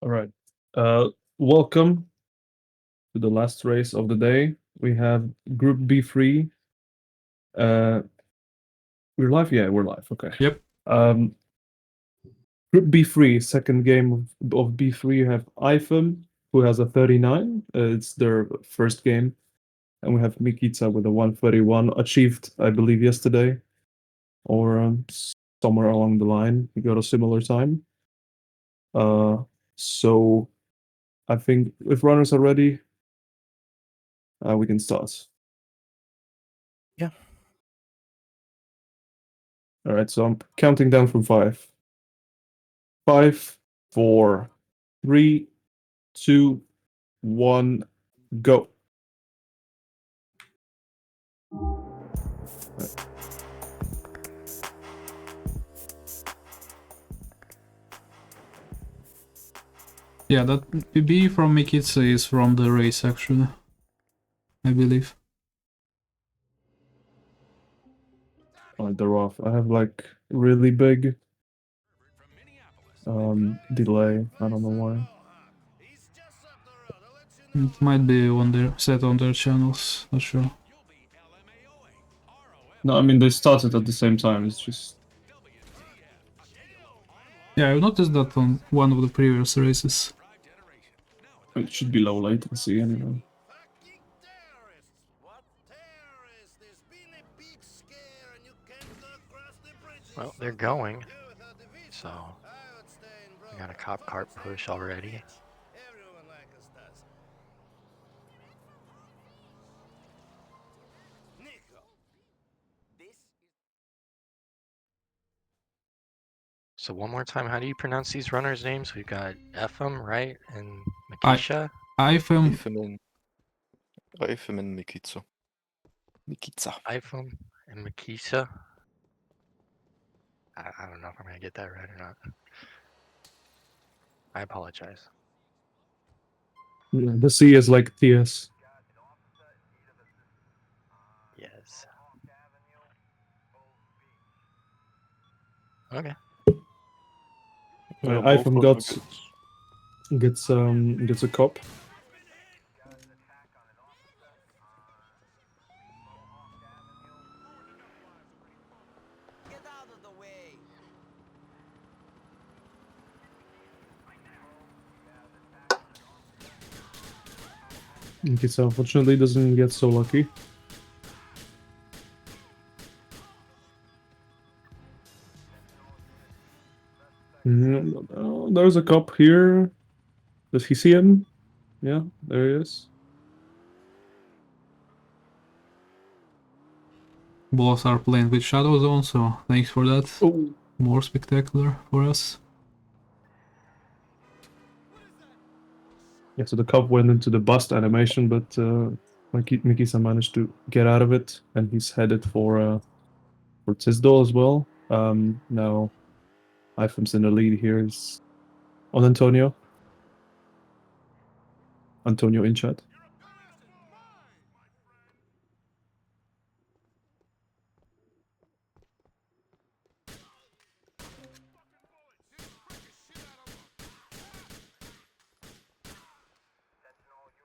All right. Welcome to the last race of the day. We have Group B3. Uh, we're live? Yeah, we're live. Okay. Yep. Um, Group B3, second game of B3, you have eifem, who has a 39. It's their first game. And we have Mikica with a 131, achieved, I believe, yesterday or somewhere along the line. He got a similar time. So I think if runners are ready, we can start. Yeah. All right, so I'm counting down from 5. 5, 4, 3, 2, 1, go. Right. Yeah, that PB from Mikica is from the race, actually. I believe. Alright, they're off. I have like really big delay. I don't know why. It might be on their set on their channels, not sure. No, I mean they started at the same time. It's just Yeah, I noticed that on one of the previous races. it should be low latency anyway. Well, they're going, so we got a cop cart push already. So one more time, how do you pronounce these runners' names? We've got eifem, right, and Mikica. eifem. eifem and Mikica. eifem and Mikica. I don't know if I'm gonna get that right or not. I apologize. Yeah, the C is like TS. Yes. Okay. eifem gets a cop. Mikica unfortunately doesn't get so lucky. There's a cop here. Does he see him? Yeah, there he is. Both are playing with Shadow Zone, so thanks for that. Oh. More spectacular for us. Yeah, so the cop went into the bust animation, but Mikica managed to get out of it, and he's headed for Tisdall as well. Now, eifem's in the lead here. Is on Antonio. Antonio in chat.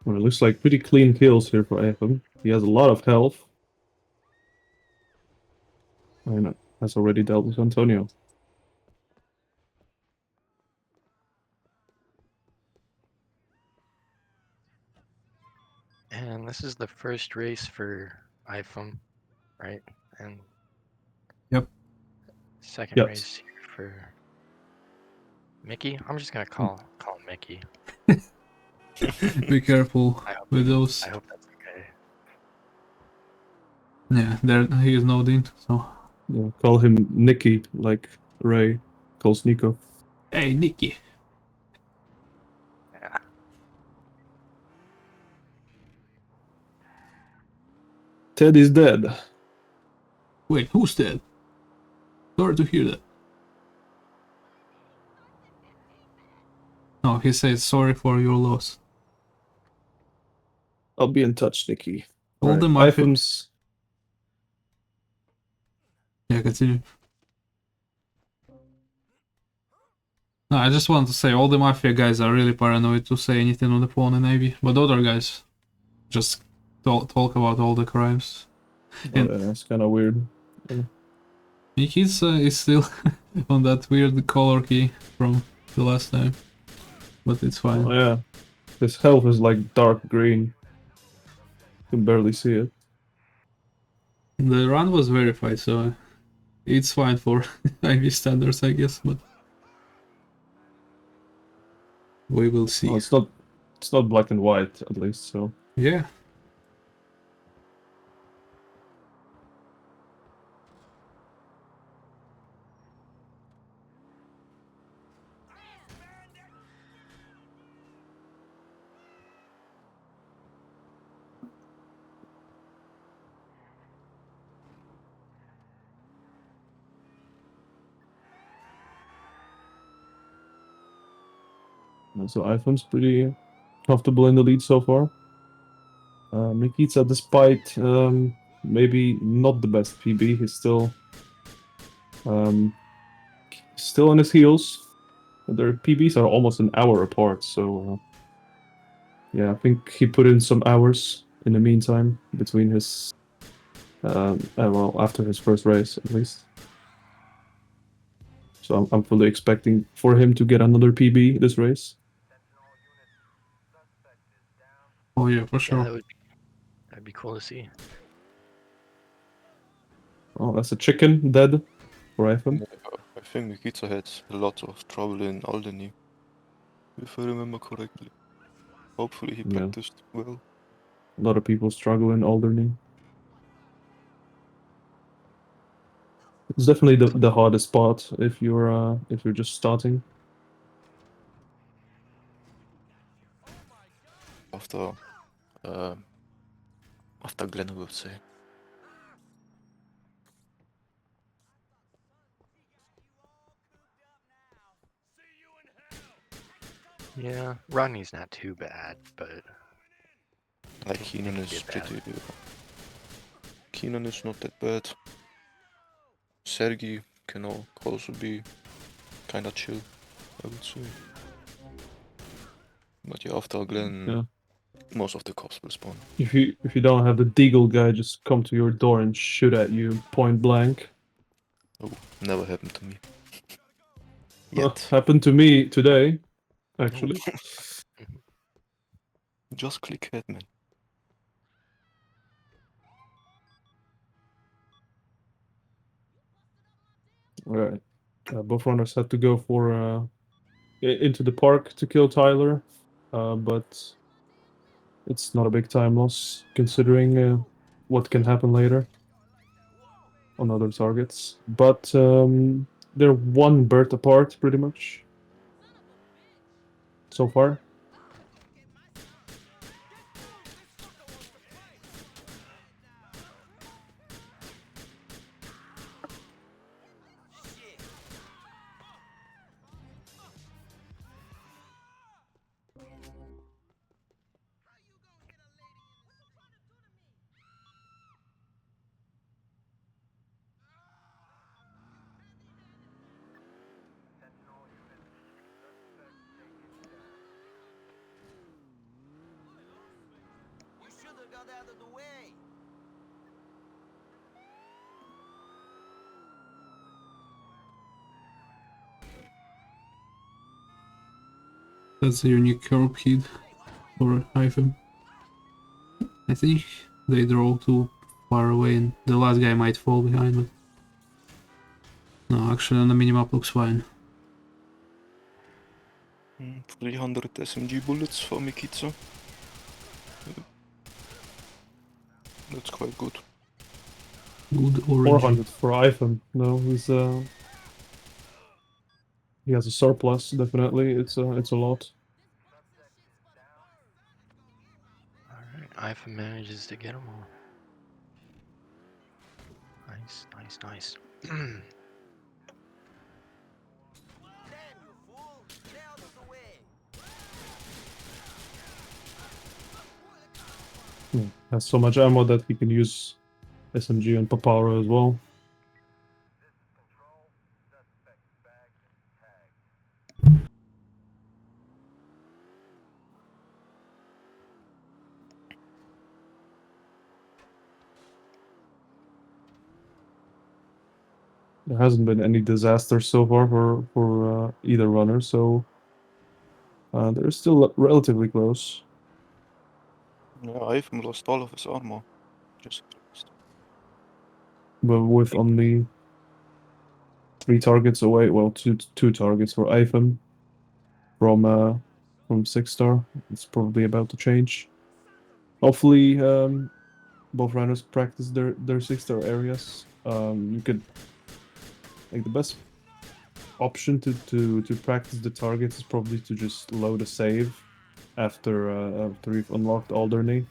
Well, it looks like pretty clean kills here for eifem. He has a lot of health. And has already dealt with Antonio. And this is the first race for eifem, right? And Yep. second Yes. race here for Mickey. I'm just gonna call him Mickey. Be careful with those. I hope that's okay. Yeah, there he is nodding, so. Yeah, call him Nicky, like Ray calls Nico. Hey, Nicky. Yeah. Ted is dead. Wait, who's dead? Sorry to hear that. No, he says sorry for your loss. I'll be in touch, Nicky. All Right. the eifem's. Yeah, continue. No, I just want to say all the Mafia guys are really paranoid to say anything on the phone in Navy, but the other guys just talk about all the crimes. And It's kind of weird. Mikica is still on that weird color key from the last time, but it's fine. Oh yeah, his health is like dark green. You can barely see it. The run was verified, so it's fine for IV standards, I guess, but we will see. Well, it's not black and white at least. So Yeah. eifem's pretty comfortable in the lead so far. Mikica, despite maybe not the best PB, he's still on his heels. Their PBs are almost an hour apart, so yeah, I think he put in some hours in the meantime between his well, after his first race at least. So I'm fully expecting for him to get another PB this race. Oh yeah, for Yeah, sure. that'd be cool to see. Oh, that's a chicken dead for eifem. I think Mikica had a lot of trouble in Alderney, if I remember correctly. Hopefully he Yeah. practiced well. A lot of people struggle in Alderney. It's definitely the hardest spot if you're just starting. After Glen, I would say. Yeah, Rodney's not too bad, but Like Keenan could is get bad. pretty. Keenan is not that bad. Sergey can also be kinda chill, I would say. But yeah, after Glen, Yeah. most of the cops will spawn. If you don't have the deagle guy just come to your door and shoot at you point blank. Oh, never happened to me. Well, Yet. happened to me today, actually. Just click head, man. Alright. Both runners had to go for into the park to kill Tyler, but it's not a big time loss considering what can happen later on other targets. But they're one bird apart pretty much so far. That's a unique curb kid for eifem. I think they drove too far away and the last guy might fall behind, but no, actually on the minimap looks fine. 300 SMG bullets for Mikica. That's quite good. Good orange. 400 for eifem. No, he has a surplus. Definitely, it's a lot. Alright, eifem manages to get them all. Nice, nice, nice. Has so much ammo that he can use SMG and Paparo as well. There hasn't been any disaster so far for either runner, so they're still relatively close. Yeah, eifem lost all of his armor. Just realized. But with only 3 targets away, well, two targets for eifem from 6-star. It's probably about to change. Hopefully, both runners practice their 6-star areas. You could like the best option to practice the targets is probably to just load a save after you've unlocked Alderney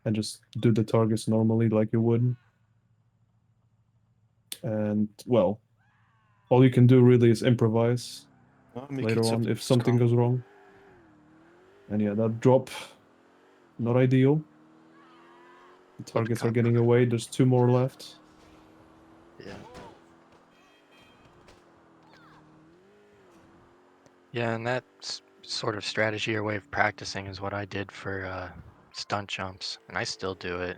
and just do the targets normally like you would. And well, all you can do really is improvise Yeah, later Mikica on if is something calm. goes wrong. And yeah, that drop, not ideal. The But targets are getting away. There's 2 more left. yeah. Yeah, and that sort of strategy or way of practicing is what I did for stunt jumps, and I still do it.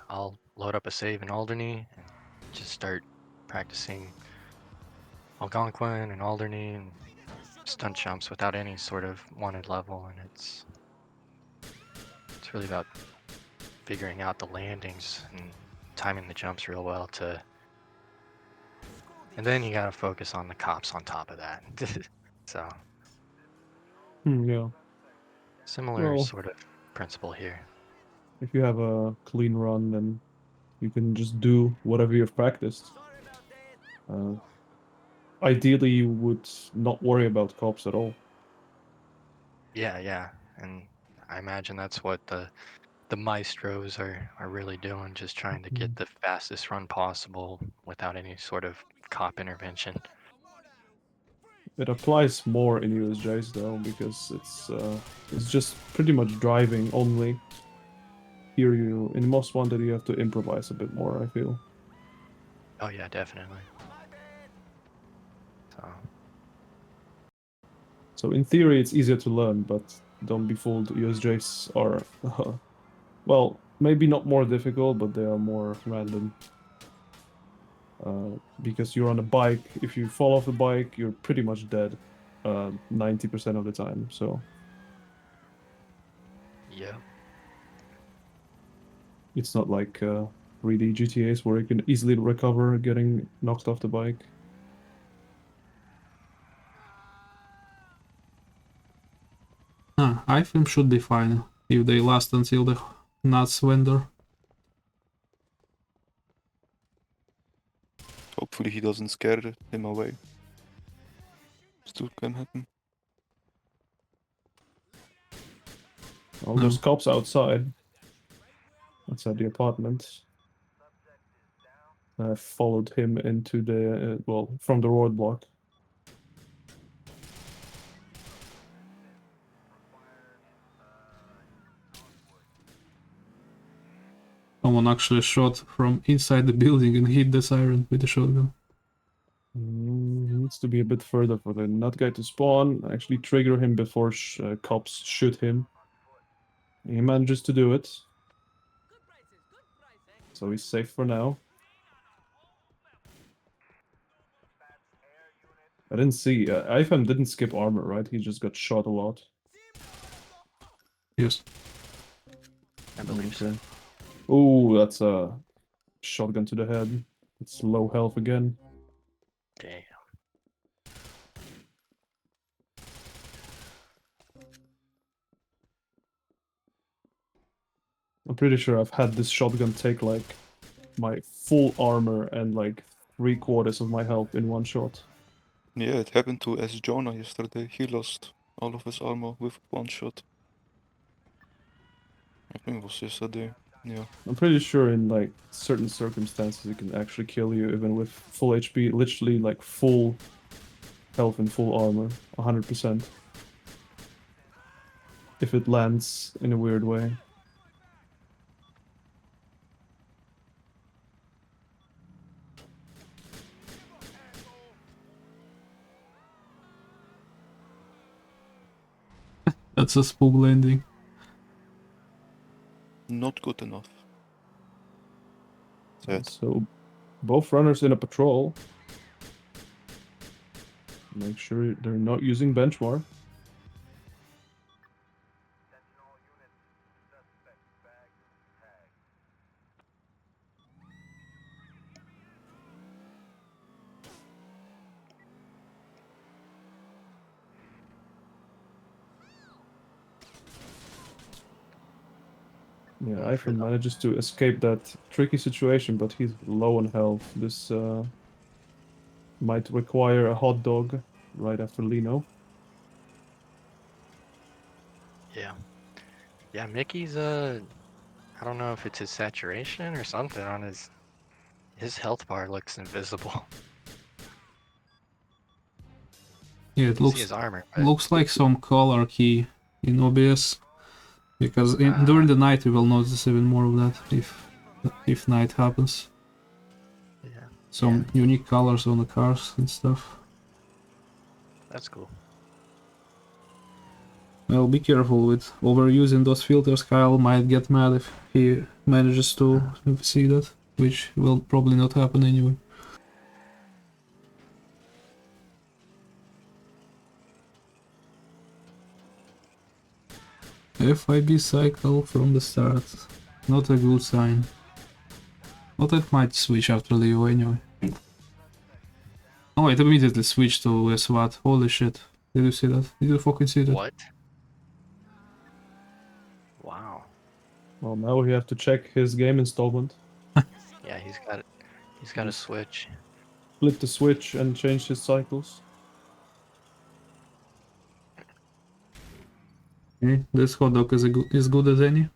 I'll load up a save in Alderney and just start practicing Algonquin and Alderney and stunt jumps without any sort of wanted level, and it's really about figuring out the landings and timing the jumps real well to, and then you gotta focus on the cops on top of that. So Yeah. similar Well, sort of principle here. if you have a clean run, then you can just do whatever you've practiced. Uh, Ideally, you would not worry about cops at all. Yeah, and I imagine that's what the maestros are really doing, just trying to get Mhm. the fastest run possible without any sort of cop intervention. It applies more in USJs though, because it's just pretty much driving only. Here you in Most Wanted you have to improvise a bit more, I feel. Oh yeah, definitely. So So in theory it's easier to learn, but don't be fooled, USJs are well, maybe not more difficult, but they are more random. Because you're on a bike, if you fall off the bike, you're pretty much dead 90% of the time. So yeah, it's not like 3D GTAs where you can easily recover getting knocked off the bike. Eifem should be fine if they last until the nuts vendor. Hopefully he doesn't scare him away. Still can happen. Well, No. there's cops outside the apartment. I followed him into the well, from the roadblock. Someone actually shot from inside the building and hit the siren with a shotgun. Needs to be a bit further for the nut guy to spawn. Actually trigger him before cops shoot him. He manages to do it. So he's safe for now. I didn't see. Eifem didn't skip armor, right? He just got shot a lot. Yes. I believe so. Okay. Oh, that's a shotgun to the head. It's low health again. Damn. I'm pretty sure I've had this shotgun take like my full armor and like 3/4 of my health in one shot. Yeah, it happened to S. Jonah yesterday. He lost all of his armor with one shot. I think it was yesterday. Yeah. I'm pretty sure in like certain circumstances it can actually kill you even with full HP, literally like full health and full armor, 100%. If it lands in a weird way. That's a spook landing. Not good enough. Sad. So both runners in a patrol. Make sure they're not using bench war. Yeah, Going for eifem the- manages to escape that tricky situation, but he's low on health. This might require a hot dog right after Lino. Yeah. Yeah, Mickey's I don't know if it's his saturation or something on his health bar looks invisible. Yeah, You it can see his looks armor, but looks like some color key in OBS, because during the night we will notice even more of that if night happens. yeah, Some unique colors on the cars and stuff. that's cool. Well, be careful with overusing those filters. Kyle might get mad if he manages to see that, which will probably not happen anyway. FIB cycle from the start. Not a good sign. But it might switch after Leo anyway. Oh, it immediately switched to SWAT. Holy shit. Did you see that? Did you fucking see that? What? Wow. Well, now we have to check his game installment. Yeah, he's got a switch. Flip the switch and change his cycles. Okay, this hot dog is as good as any.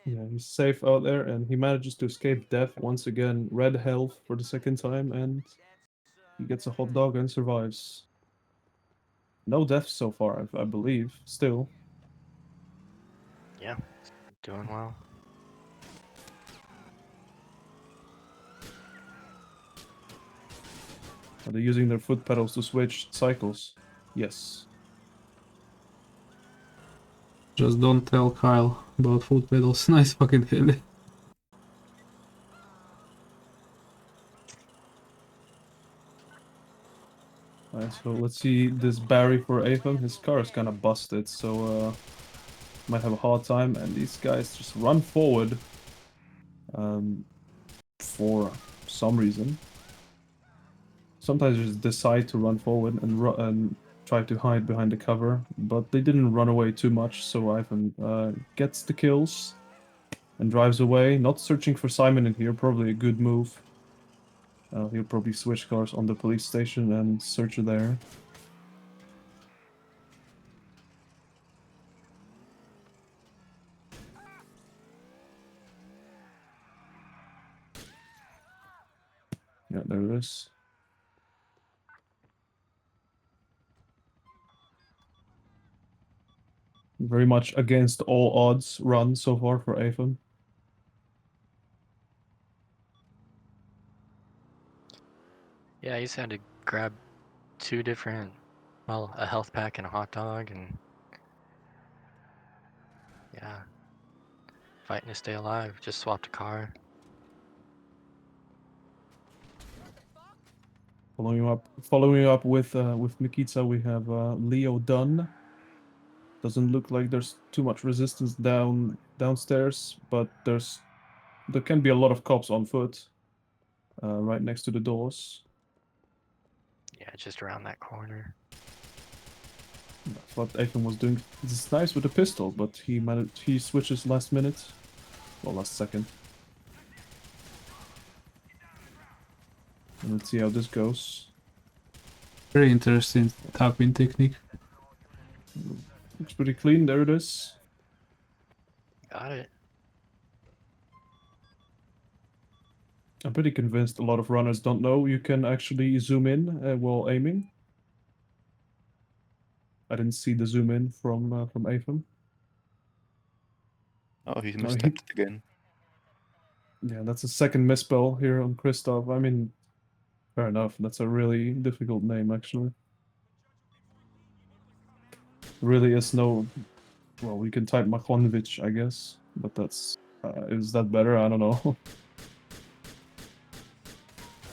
Yeah, he's safe out there, and he manages to escape death once again. Red health for the second time, and he gets a hot dog and survives. No deaths so far, I believe. Still. Yeah, doing well. Are they using their foot pedals to switch cycles? Yes. Just don't tell Kyle about foot pedals. Nice fucking heli. Alright, so let's see this Barry for eifem. His car is kind of busted, so might have a hard time. And these guys just run forward for some reason. Sometimes they just decide to run forward and try to hide behind the cover, but they didn't run away too much, so eifem gets the kills and drives away. Not searching for Simon in here, probably a good move. He'll probably switch cars on the police station and search her there. Yeah, there it is. Very much against all odds run so far for eifem. Yeah, he's had to grab two different, well, a health pack and a hot dog, and yeah, fighting to stay alive. Just swapped a car. Following up with Mikica, we have Leo Dunn. Doesn't look like there's too much resistance downstairs, but there can be a lot of cops on foot, right next to the doors. Yeah, just around that corner. That's what eifem was doing. This is nice with the pistol, but he switches last minute, well, last second. And let's see how this goes. Very interesting tapping technique. Looks pretty clean. There it is. Got it. I'm pretty convinced a lot of runners don't know you can actually zoom in while aiming. I didn't see the zoom in from eifem. Oh, he No, mistyped it again. Yeah, that's a second misspell here on Christoph. I mean, fair enough. That's a really difficult name, actually. Really is no... Well, we can type Makhonvich, I guess. But that's... is that better? I don't know.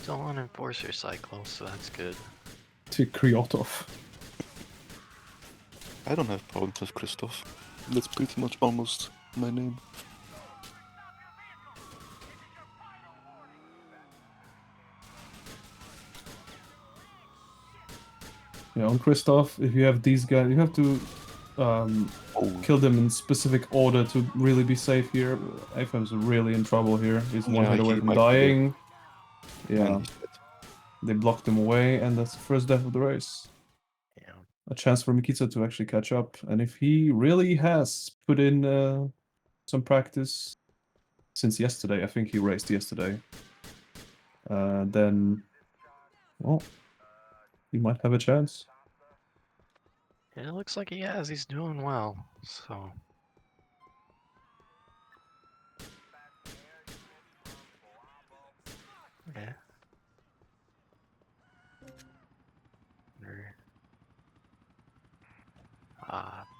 still on Enforcer Cycle, so that's good. To Kryotov. I don't have problems with Christoph. That's pretty much almost my name. Yeah, on Christoph, if you have these guys, you have to Oh, kill them in specific order to really be safe here. eifem's really in trouble here. He's one yeah, hit away he from might be dead. dying. Yeah, And he's dead. they blocked him away, and that's the first death of the race. Yeah. A chance for Mikica to actually catch up. And if he really has put in some practice since yesterday, I think he raced yesterday, then, well, he might have a chance. It looks like he has. He's doing well. So yeah.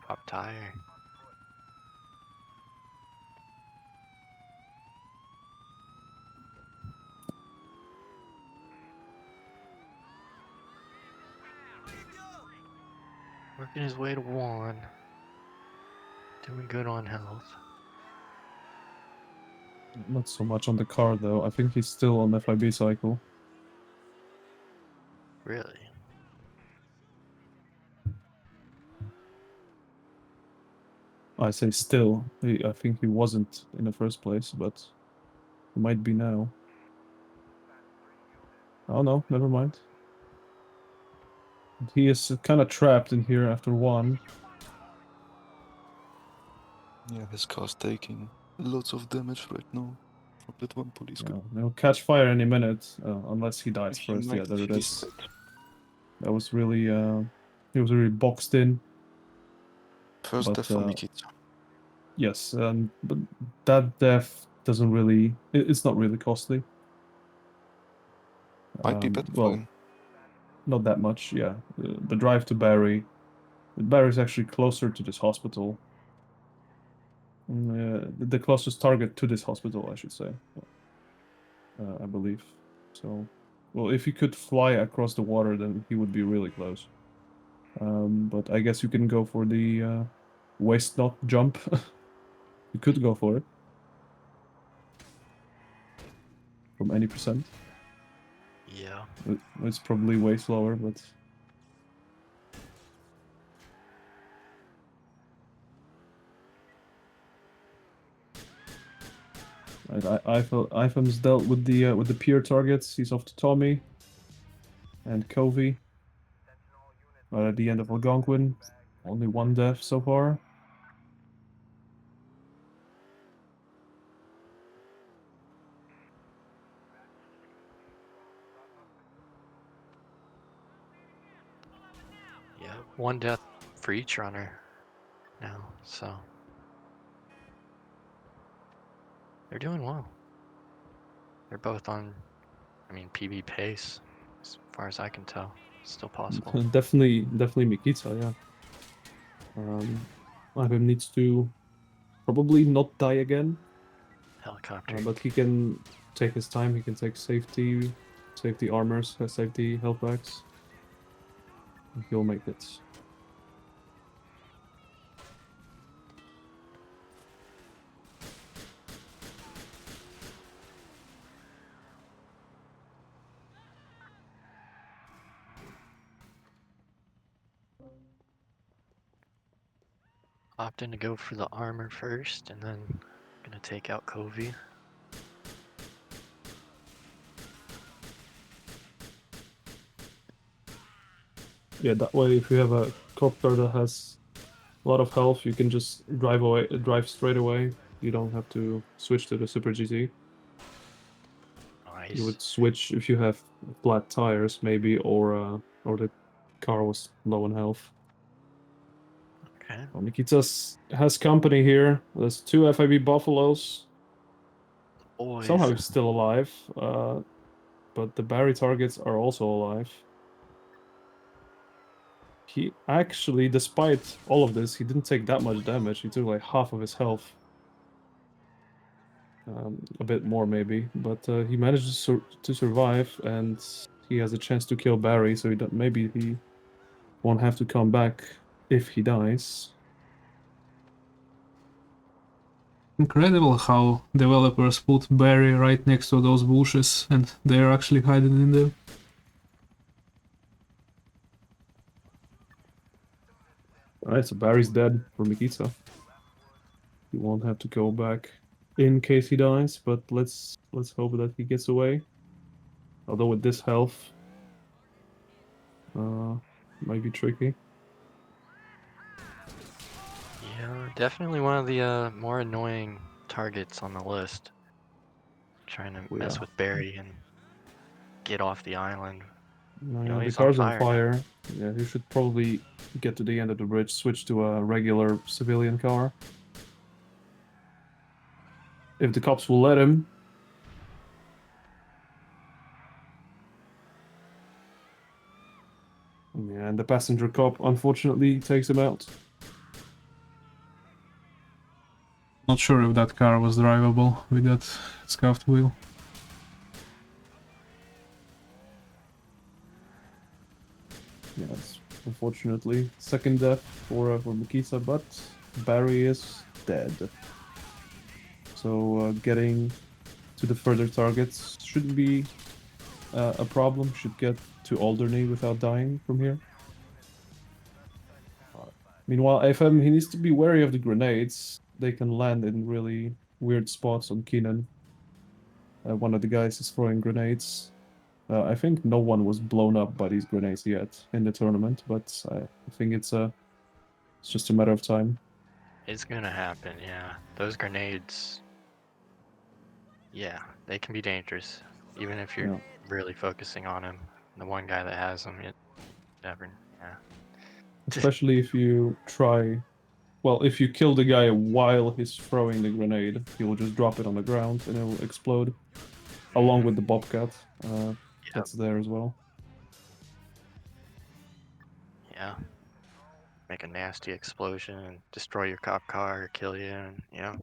Pop tire. Working his way to 1. Doing good on health. Not so much on the car, though. I think he's still on FIB cycle. Really? I say still. I think he wasn't in the first place, but he might be now. Oh no, never mind. He is kind of trapped in here after 1. Yeah, his car's taking lots of damage right now from that one police car. He'll catch fire any minute, unless he dies He first. Yeah, might, there it he's is. dead. That was really, he was really boxed in. First But death for Mikica. yes, but that death doesn't really. It's not really costly. Might be better for Well, him. not that much. Yeah, the drive to Barry. Barry's actually closer to this hospital. The closest target to this hospital, I should say. I believe. So, well, if he could fly across the water, then he would be really close. But I guess you can go for the waist knot jump. You could go for it from any percent. Yeah. It's probably way slower, but eifem's dealt with the peer targets. He's off to Tommy and Covey. Right at the end of Algonquin, only 1 death so far. Yeah. 1 death for each runner now. So they're doing well. They're both on, PB pace, as far as I can tell. Still possible. Definitely Mikica, yeah. Eifem needs to probably not die again, Helicopter. but he can take his time. He can take safety armors, safety health packs. He'll make it. Opting to go for the armor first, and then gonna take out Covey. Yeah, that way, if you have a cop car that has a lot of health, you can just drive straight away. You don't have to switch to the Super GT. Nice. You would switch if you have flat tires, maybe, or the car was low on health. Okay. Well, Mikica has company here. There's 2 FIB Buffaloes. Boys. Somehow he's still alive, but the Barry targets are also alive. He actually, despite all of this, he didn't take that much damage. He took like half of his health. a bit more maybe, but he manages to survive, and he has a chance to kill Barry, so maybe he won't have to come back if he dies. Incredible how developers put Barry right next to those bushes and they're actually hiding in there. Alright, so Barry's dead for Mikica. He won't have to go back in case he dies, but let's hope that he gets away. Although with this health, might be tricky. Yeah, definitely one of the more annoying targets on the list. Trying to Yeah. mess with Barry and get off the island. No, You know, yeah, the he's on car's on fire now. fire. Yeah, he should probably get to the end of the bridge, switch to a regular civilian car. If the cops will let him. Yeah, and the passenger cop unfortunately takes him out. Not sure if that car was drivable with that scuffed wheel. Yes, unfortunately, second death for Mikica, but Barry is dead. So getting to the further targets shouldn't be a problem. Should get to Alderney without dying from here. Meanwhile, eifem, he needs to be wary of the grenades. They can land in really weird spots on Keenan. One of the guys is throwing grenades. I think no one was blown up by these grenades yet in the tournament, but I think it's just a matter of time. It's gonna happen, yeah. Those grenades, yeah, they can be dangerous. Even if you're Yeah. really focusing on him. The one guy that has them, it never, yeah. Especially if you try, well, if you kill the guy while he's throwing the grenade, he will just drop it on the ground and it will explode, along with the bobcat Yeah, that's there as well. yeah. Make a nasty explosion and destroy your cop car or kill you, and yeah.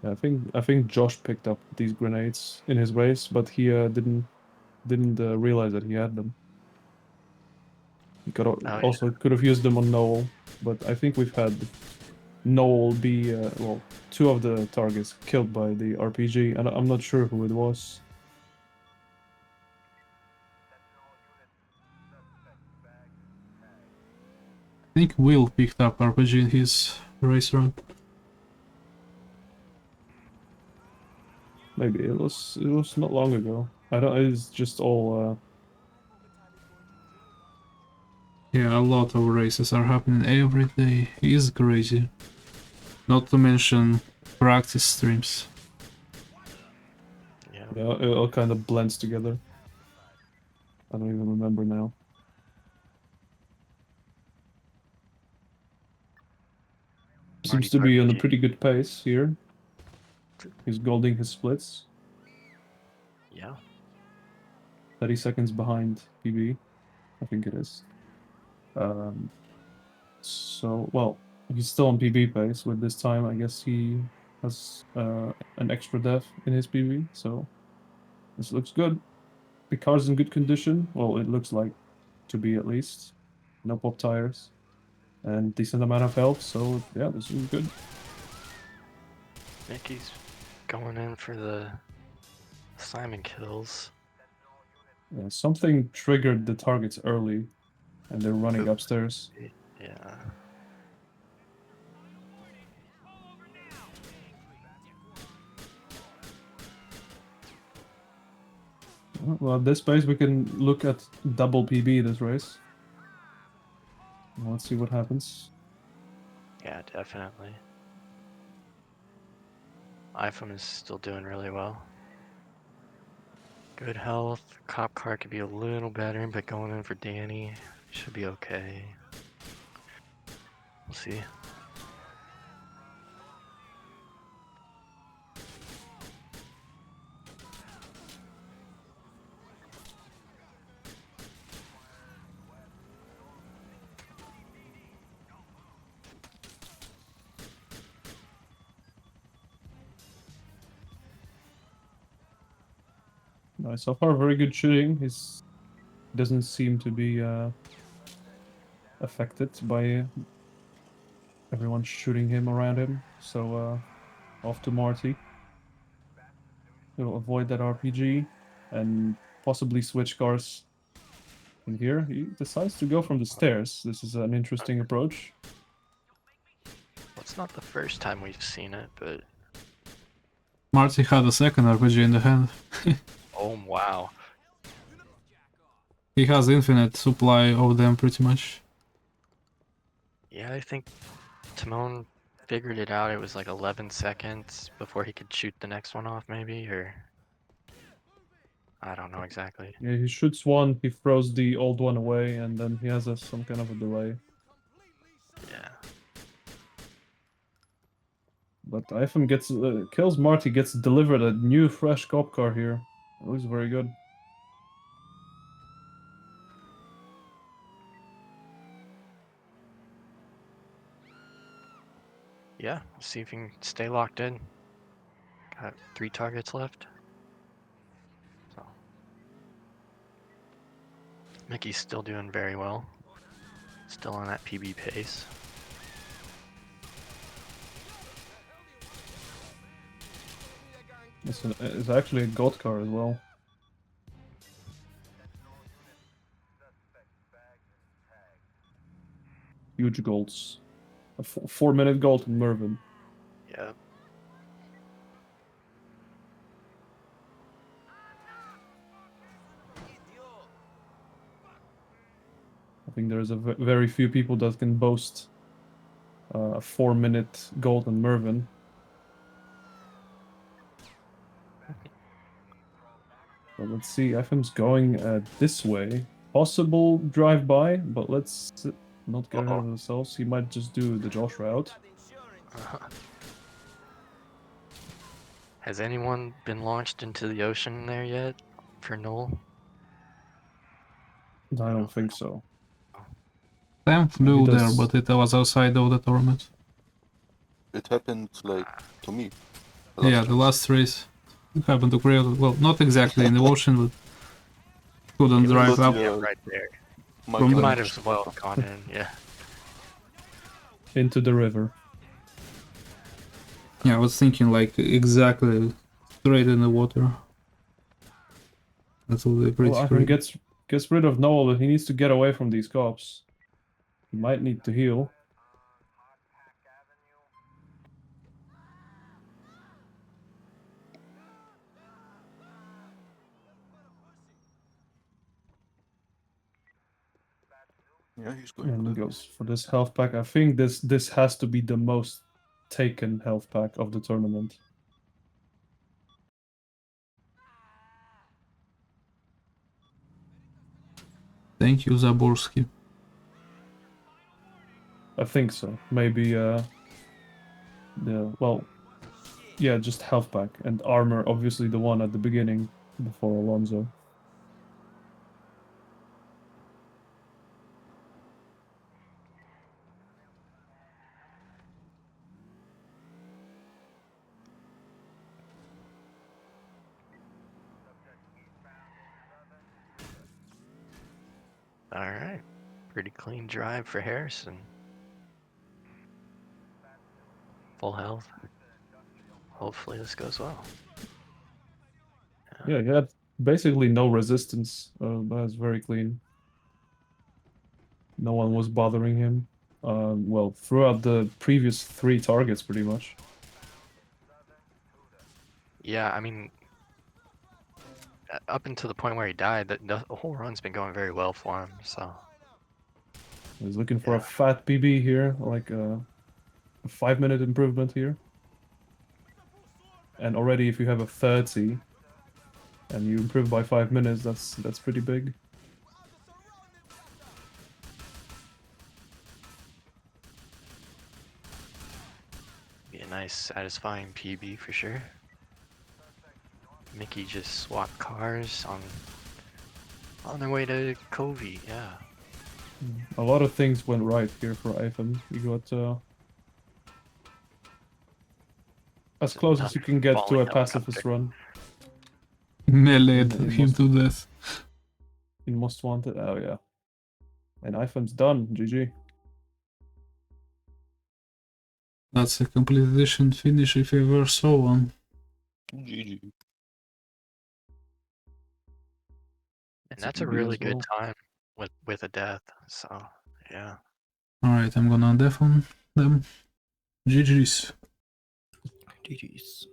Yeah, I think Josh picked up these grenades in his race, but he didn't realize that he had them. He Oh yeah. also could have used them on Noel, but I think we've had Noel be well, two of the targets killed by the RPG, and I'm not sure who it was. I think Will picked up RPG in his race run. Maybe it was not long ago. I don't. It's just all. Yeah, a lot of races are happening every day. It's crazy. Not to mention practice streams. Yeah. It all kind of blends together. I don't even remember now. Seems Marty to be on a RPG. pretty good pace here. He's golding his splits. Yeah. 30 seconds behind PB, I think it is. So, well, he's still on PB pace with this time. I guess he has an extra death in his PB, so this looks good. The car's in good condition. Well, it looks like to be at least. No pop tires and decent amount of health, so yeah, this is good. Mickey's going in for the Simon kills. Something triggered the targets early, and they're running Could upstairs. be. Yeah. Well, at this pace, we can look at double PB this race. Let's see what happens. Yeah, definitely. eifem is still doing really well. Good health. Cop car could be a little better, but going in for Danny should be okay. We'll see. Nice. So far, very good shooting. Doesn't seem to be affected by everyone shooting him around him. So off to Marty. He'll avoid that RPG and possibly switch cars in here. He decides to go from the stairs. This is an interesting approach. Well, it's not the first time we've seen it, but Marty had a second RPG in the hand. oh wow. He has infinite supply of them pretty much. Yeah, I think Timon figured it out. It was like 11 seconds before he could shoot the next one off, maybe, or I don't know exactly. Yeah, he shoots one, he throws the old one away, and then he has some kind of a delay. Yeah. But eifem gets kills Marty, gets delivered a new fresh cop car here. It looks very good. Yeah, see if you can stay locked in. Got 3 targets left. So Mickey's still doing very well. Still on that PB pace. It's actually a gold car as well. Huge golds. A 4-minute gold in Mervyn. Yeah. I think there's very few people that can boast a 4-minute gold in Mervyn. But let's see, eifem's going this way. Possible drive-by, but let's not get ahead of ourselves. He might just do the Josh route. Has anyone been launched into the ocean there yet for Null? I don't think so. Sam flew there, does- but it was outside of the tournament. It happened like to me. Yeah, race. the last race happened to create. Well, not exactly in the ocean, but couldn't It drive was, up. yeah, right there. My From You the- might connection. as well have gone in, yeah. Into the river. Yeah, I was thinking like exactly straight in the water. That would be pretty Well, free. eifem gets rid of Noel, but he needs to get away from these cops. He might need to heal. Yeah, he's going And he for that. goes for this health pack. I think this has to be the most taken health pack of the tournament. Thank you, Zaborski. I think so. Maybe yeah, just health pack and armor, obviously the one at the beginning before Alonso. Alright. Pretty clean drive for Harrison. Full health. Hopefully this goes well. Yeah, he had basically no resistance. That's very clean. No one was bothering him. Well, throughout the previous 3 targets, pretty much. Yeah, I mean, up until the point where he died, the whole run's been going very well for him, so. He's looking for a Yeah. fat PB here, like a 5-minute improvement here. And already if you have a 30 and you improve by 5 minutes, that's pretty big. Be a nice, satisfying PB for sure. Mickey just swapped cars on their way to Covey, yeah. A lot of things went right here for eifem. You got as close as you can get to a falling pacifist helicopter. run. Meleeed In him to death. Most Wanted. Oh yeah. And eifem's done. GG. That's a complete edition finish if I ever saw one. GG. And It's a that's a PB really as good well. time with a death. So yeah. Alright, I'm gonna def on them. GG's. GG's.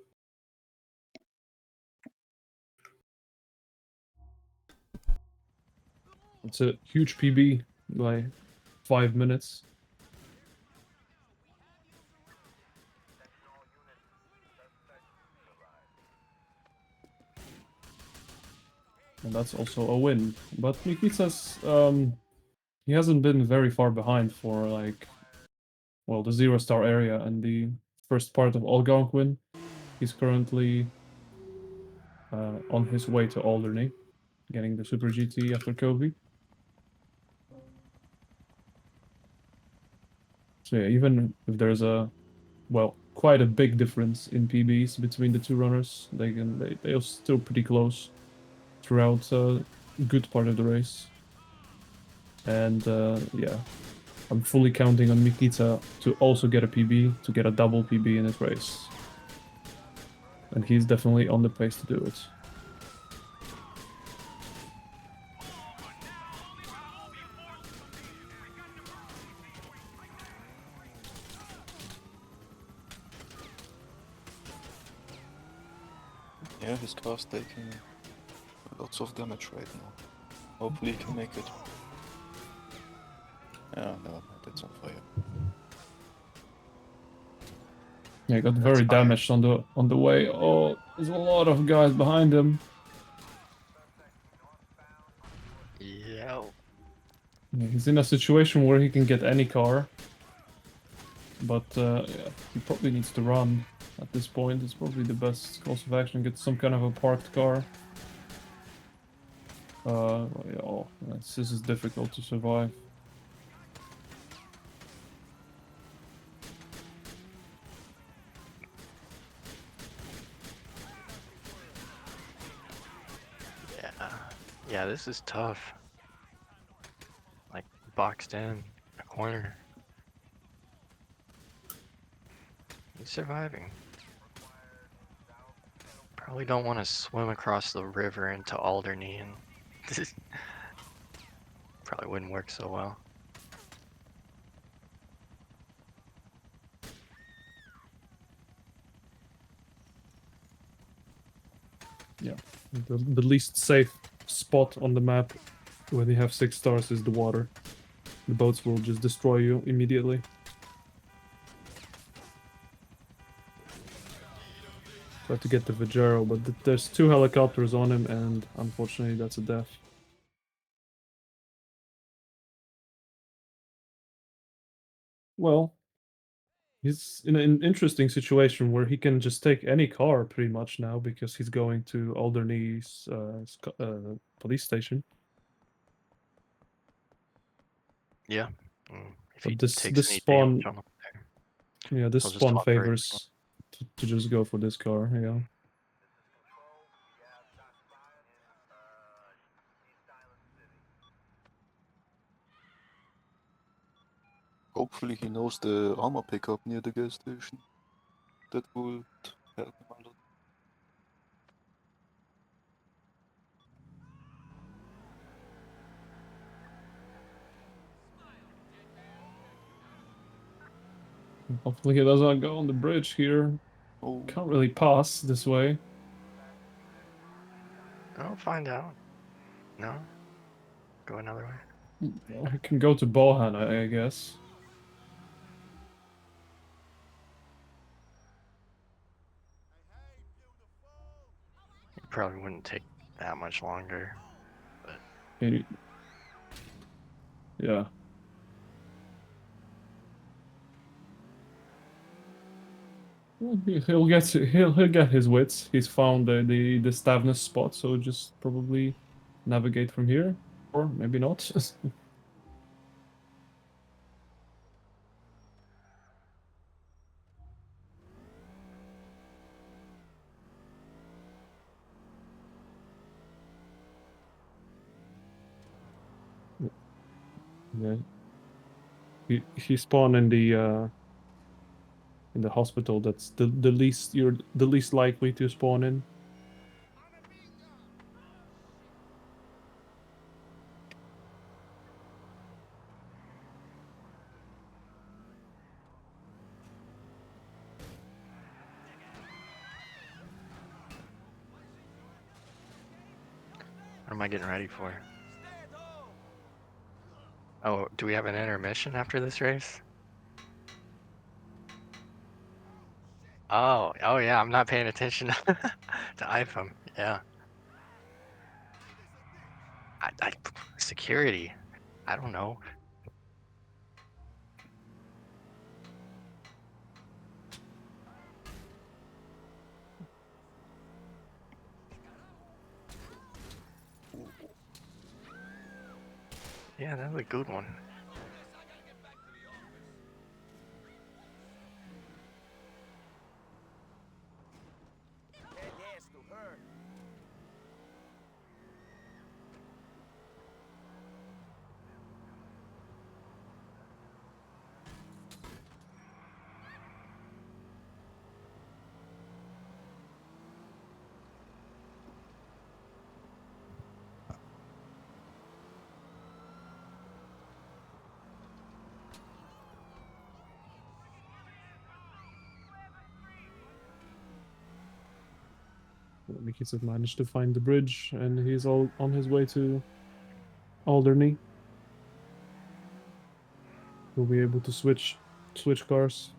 It's a huge PB by 5 minutes. And that's also a win. But Mikica's, he hasn't been very far behind for, like, well, the 0-star area and the first part of Algonquin. He's currently on his way to Alderney, getting the Super GT after Kobe. So yeah, even if there's well, quite a big difference in PBs between the two runners, they're still pretty close throughout a good part of the race. And yeah, I'm fully counting on Mikica to also get a PB, to get a double PB in his race. And he's definitely on the pace to do it. Yeah, his car's taking lots of damage right now. Hopefully he can make it. Yeah, never mind, it's on fire. Yeah, he got That's very fire. damaged on the way. Oh, there's a lot of guys behind him. Yeah. Yeah, he's in a situation where he can get any car. But yeah, he probably needs to run at this point. It's probably the best course of action. Get some kind of a parked car. Yeah, oh, this is difficult to survive. Yeah. Yeah, this is tough. Like boxed in a corner. He's surviving. Probably don't want to swim across the river into Alderney, and this probably wouldn't work so well. Yeah, the least safe spot on the map when you have 6 stars is the water. The boats will just destroy you immediately. Try to get the Vajero, but there's 2 helicopters on him, and unfortunately that's a death. Well, he's in an interesting situation where he can just take any car pretty much now because he's going to Alderney's police station. Yeah. If he But this takes any damage spawn, on him, yeah, this he'll just spawn swap right. favors to just go for this car. Yeah. Hopefully he knows the armor pickup near the gas station. That would help him a lot. Hopefully he doesn't go on the bridge here. Oh, Can't really pass this way. I'll find out. No? Go another way. Well, he can go to Bohan, I guess. It probably wouldn't take that much longer. He- yeah. Well, he'll get his wits. He's found the Stavnus spot, so just probably navigate from here, or maybe not. Yeah. He spawned in the hospital. That's the least you're the least likely to spawn in. What am I getting ready for? Oh, do we have an intermission after this race? Oh yeah, I'm not paying attention to eifem. Yeah. I security. I don't know. Yeah, that was a good one. Mikica managed to find the bridge, and he's all on his way to Alderney. He'll be able to switch cars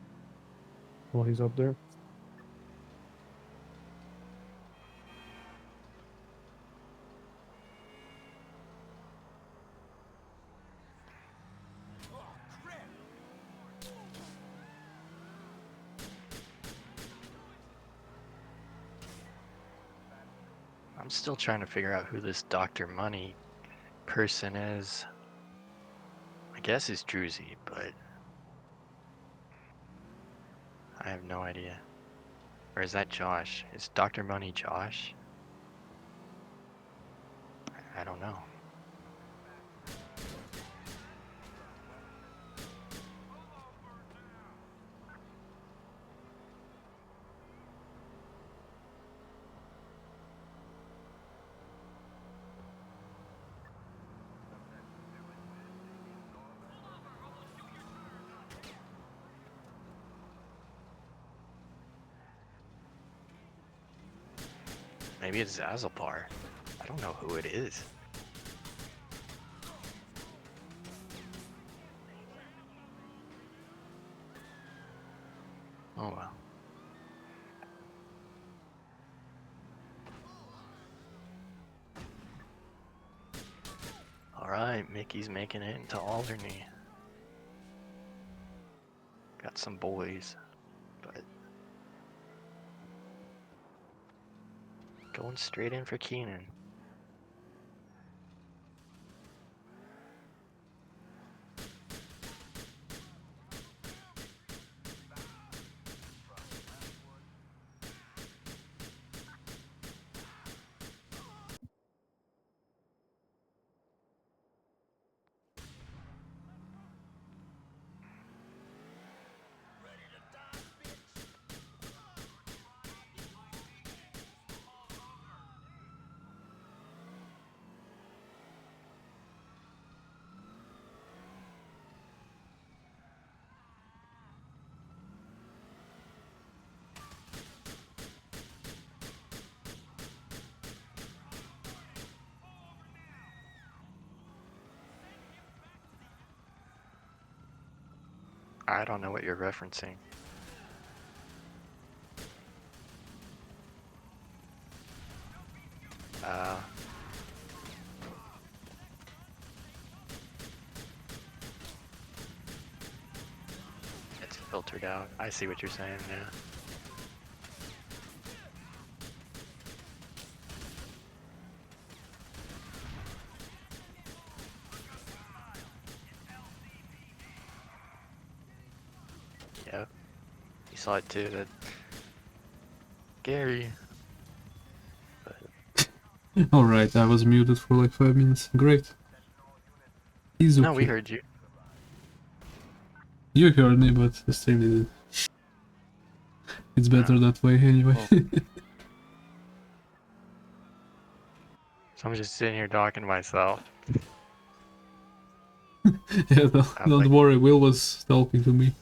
while he's up there. I'm still trying to figure out who this Dr. Money person is. I guess it's Druzy, but I have no idea. Or is that Josh? Is Dr. Money Josh? I don't know. Maybe it's Zazalpar. I don't know who it is. Oh well. Alright, Mickey's making it into Alderney. Got some boys, but going straight in for Keenan. I don't know what you're referencing. It's filtered out. I see what you're saying, yeah. Yep. You saw it too, that Gary. Alright, I was muted for like 5 minutes. Great. He's okay. No, we heard you. You heard me, but the stream didn't. It's better that way anyway. Oh. So I'm just sitting here talking to myself. Yeah, I'm don't like, worry, Will was talking to me.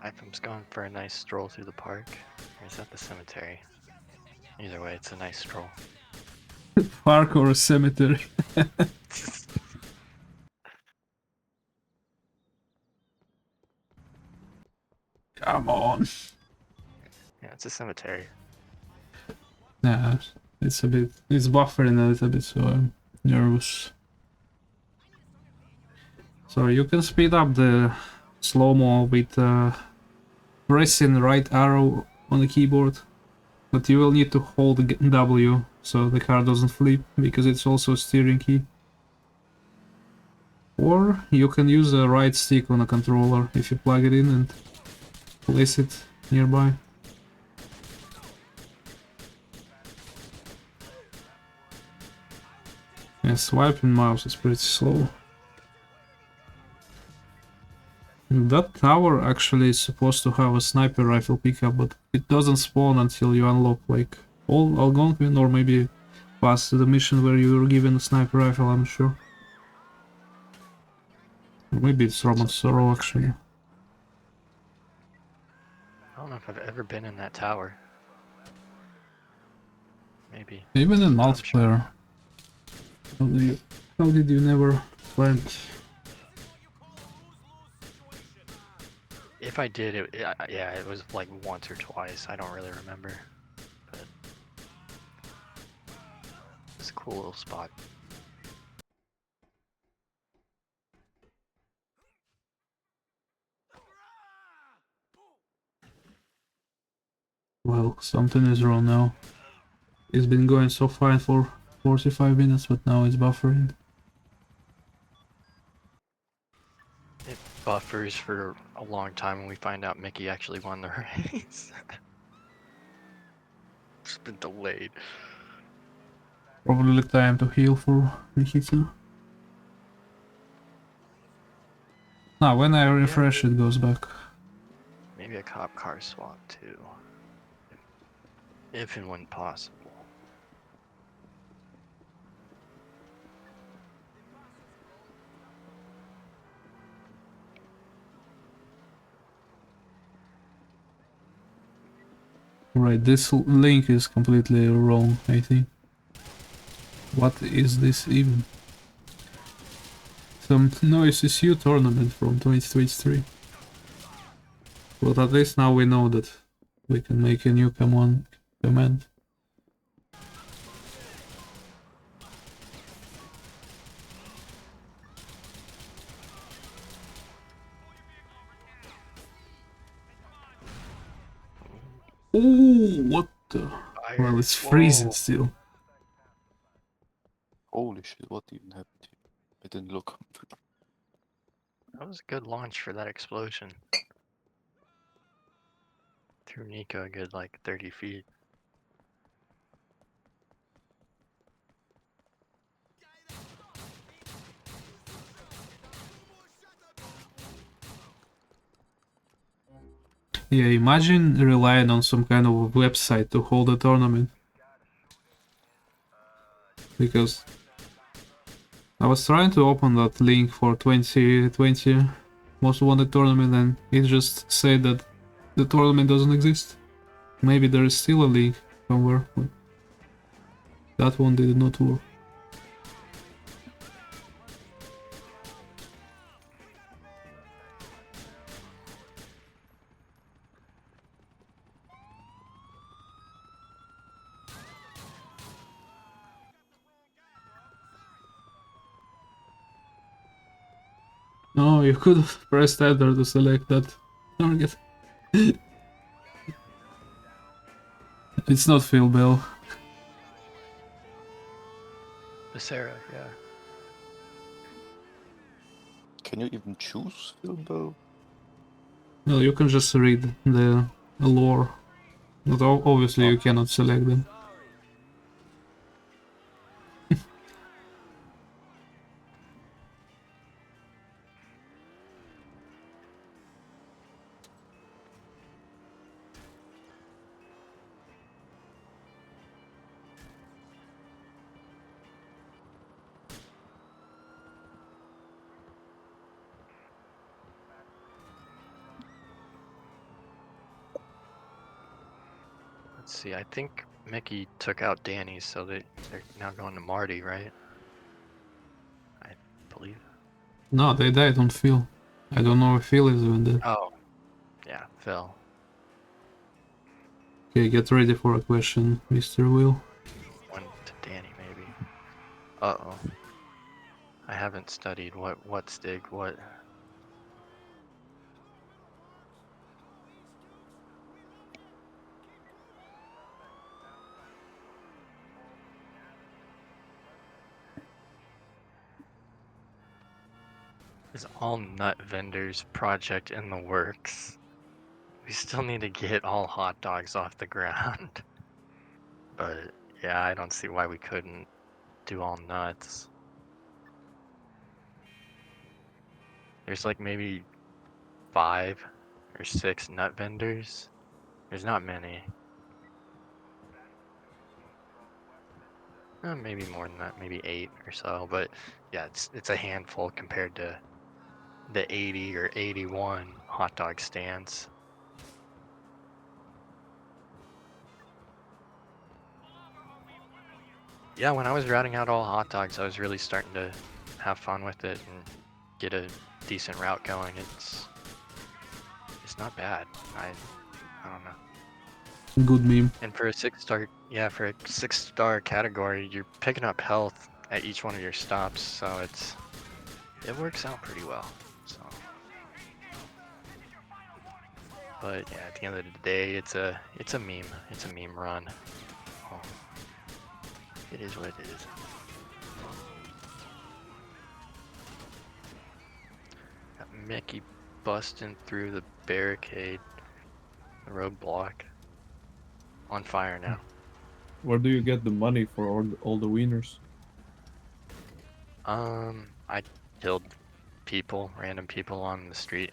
eifem's going for a nice stroll through the park. Or is that the cemetery? Either way, it's a nice stroll. Park or a cemetery. Come on. Yeah, it's a cemetery. Nah, it's buffering a little bit, so I'm nervous. So you can speed up the slow-mo with pressing right arrow on the keyboard, but you will need to hold W so the car doesn't flip, because it's also a steering key. Or you can use a right stick on a controller if you plug it in and place it nearby. Yeah, swiping mouse is pretty slow. That tower actually is supposed to have a sniper rifle pickup, but it doesn't spawn until you unlock like all Algonquin, or maybe past the mission where you were given a sniper rifle, I'm sure. Or maybe it's Roman Sorrow actually. I don't know if I've ever been in that tower. Maybe. Even in I'm sure. multiplayer. How did you never find it? If I did, yeah, it was like once or twice. I don't really remember. But it's a cool little spot. Well, something is wrong now. It's been going so fine for 45 minutes, but now it's buffering. It buffers for a long time when we find out Mickey actually won the race. It's been delayed. Probably time to heal for Mikica. Nah, when I refresh it goes back. Maybe a cop car swap too. If and when possible. Right, this link is completely wrong, I think. What is this even? Some NoSSU tournament from 2023. But at least now we know that we can make a new command. Oh, what the? Well, it's freezing Whoa. still. Holy shit, what even happened here? I didn't look. That was a good launch for that explosion. Threw Nico a good like 30 feet. Yeah, imagine relying on some kind of website to hold a tournament. Because I was trying to open that link for 2020 Most Wanted tournament and it just said that the tournament doesn't exist. Maybe there is still a link somewhere, but that one did not work. No, you could have pressed enter to select that target. It's not Phil Bell. Sarah, yeah. Can you even choose Phil Bell? No, you can just read the lore. But obviously you cannot select them. Let's see. I think Mickey took out Danny, so they're now going to Marty, right? I believe. No, they died on Phil. I don't know if Phil is even dead. Oh, yeah, Phil. Okay, get ready for a question, Mr. Will. One to Danny, maybe. Uh-oh. I haven't studied what Stig, what. Is all nut vendors project in the works? We still need to get all hot dogs off the ground. But yeah, I don't see why we couldn't do all nuts. There's like maybe 5 or 6 nut vendors. There's not many. Maybe more than that, maybe 8 or so. But yeah, it's a handful compared to the 80 or 81 hot dog stands. Yeah, when I was routing out all hot dogs, I was really starting to have fun with it and get a decent route going. It's not bad. I don't know. Good meme. And for a 6-star, yeah, for a 6-star category, you're picking up health at each one of your stops, so it works out pretty well. So, but yeah, at the end of the day, it's a meme. It's a meme run. Oh, it is what it is. Got Mickey busting through the barricade, the roadblock. On fire now. Where do you get the money for all the wieners? I killed people, random people on the street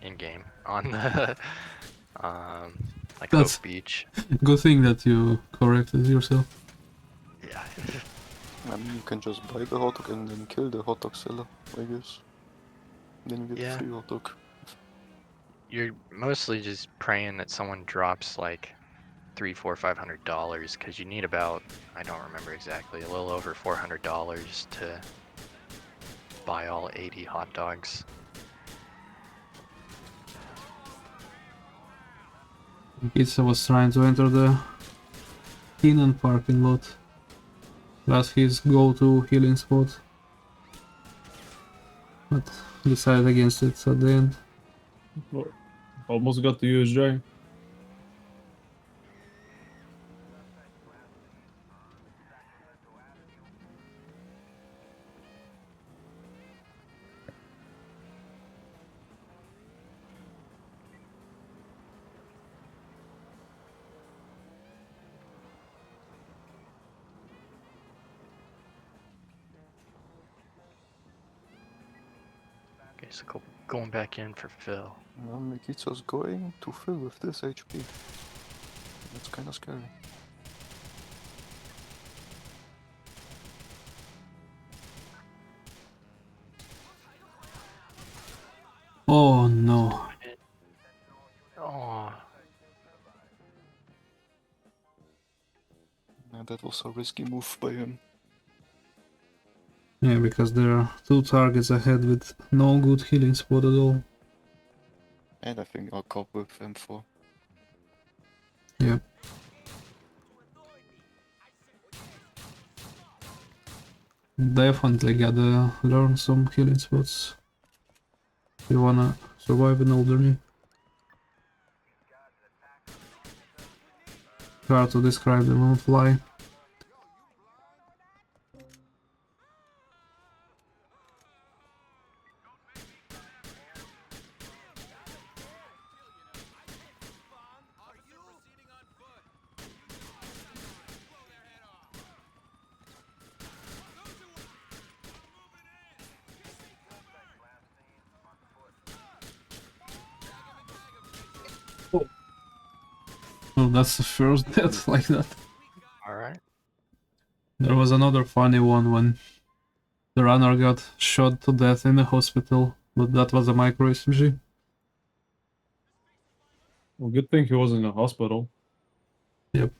in game on the like That's Hope Beach. good thing that you corrected yourself. Yeah. I mean, you can just buy the hot dog and then kill the hot dog seller, I guess. Then you get Yeah. a free hot dog. You're mostly just praying that someone drops like $300, $400, $500 because you need about, I don't remember exactly, a little over $400 to buy all 80 hot dogs. Mikica was trying to enter the Keenan parking lot. That's his go-to healing spot. But decided against it at the end. Well, almost got to USJ. Okay, so going back in for Phil. Mikica's going to fill with this HP. That's kinda scary. Oh no. Oh, Yeah, that was a risky move by him. Yeah, because there are 2 targets ahead with no good healing spot at all. And I think I'll cop with M4. Yeah. Definitely gotta learn some healing spots if you wanna survive in Alderney. Hard to describe them on fly. Well, that's the first death like that. All right. There was another funny one when the runner got shot to death in the hospital, but that was a micro SMG. Well, good thing he was in a hospital. Yep.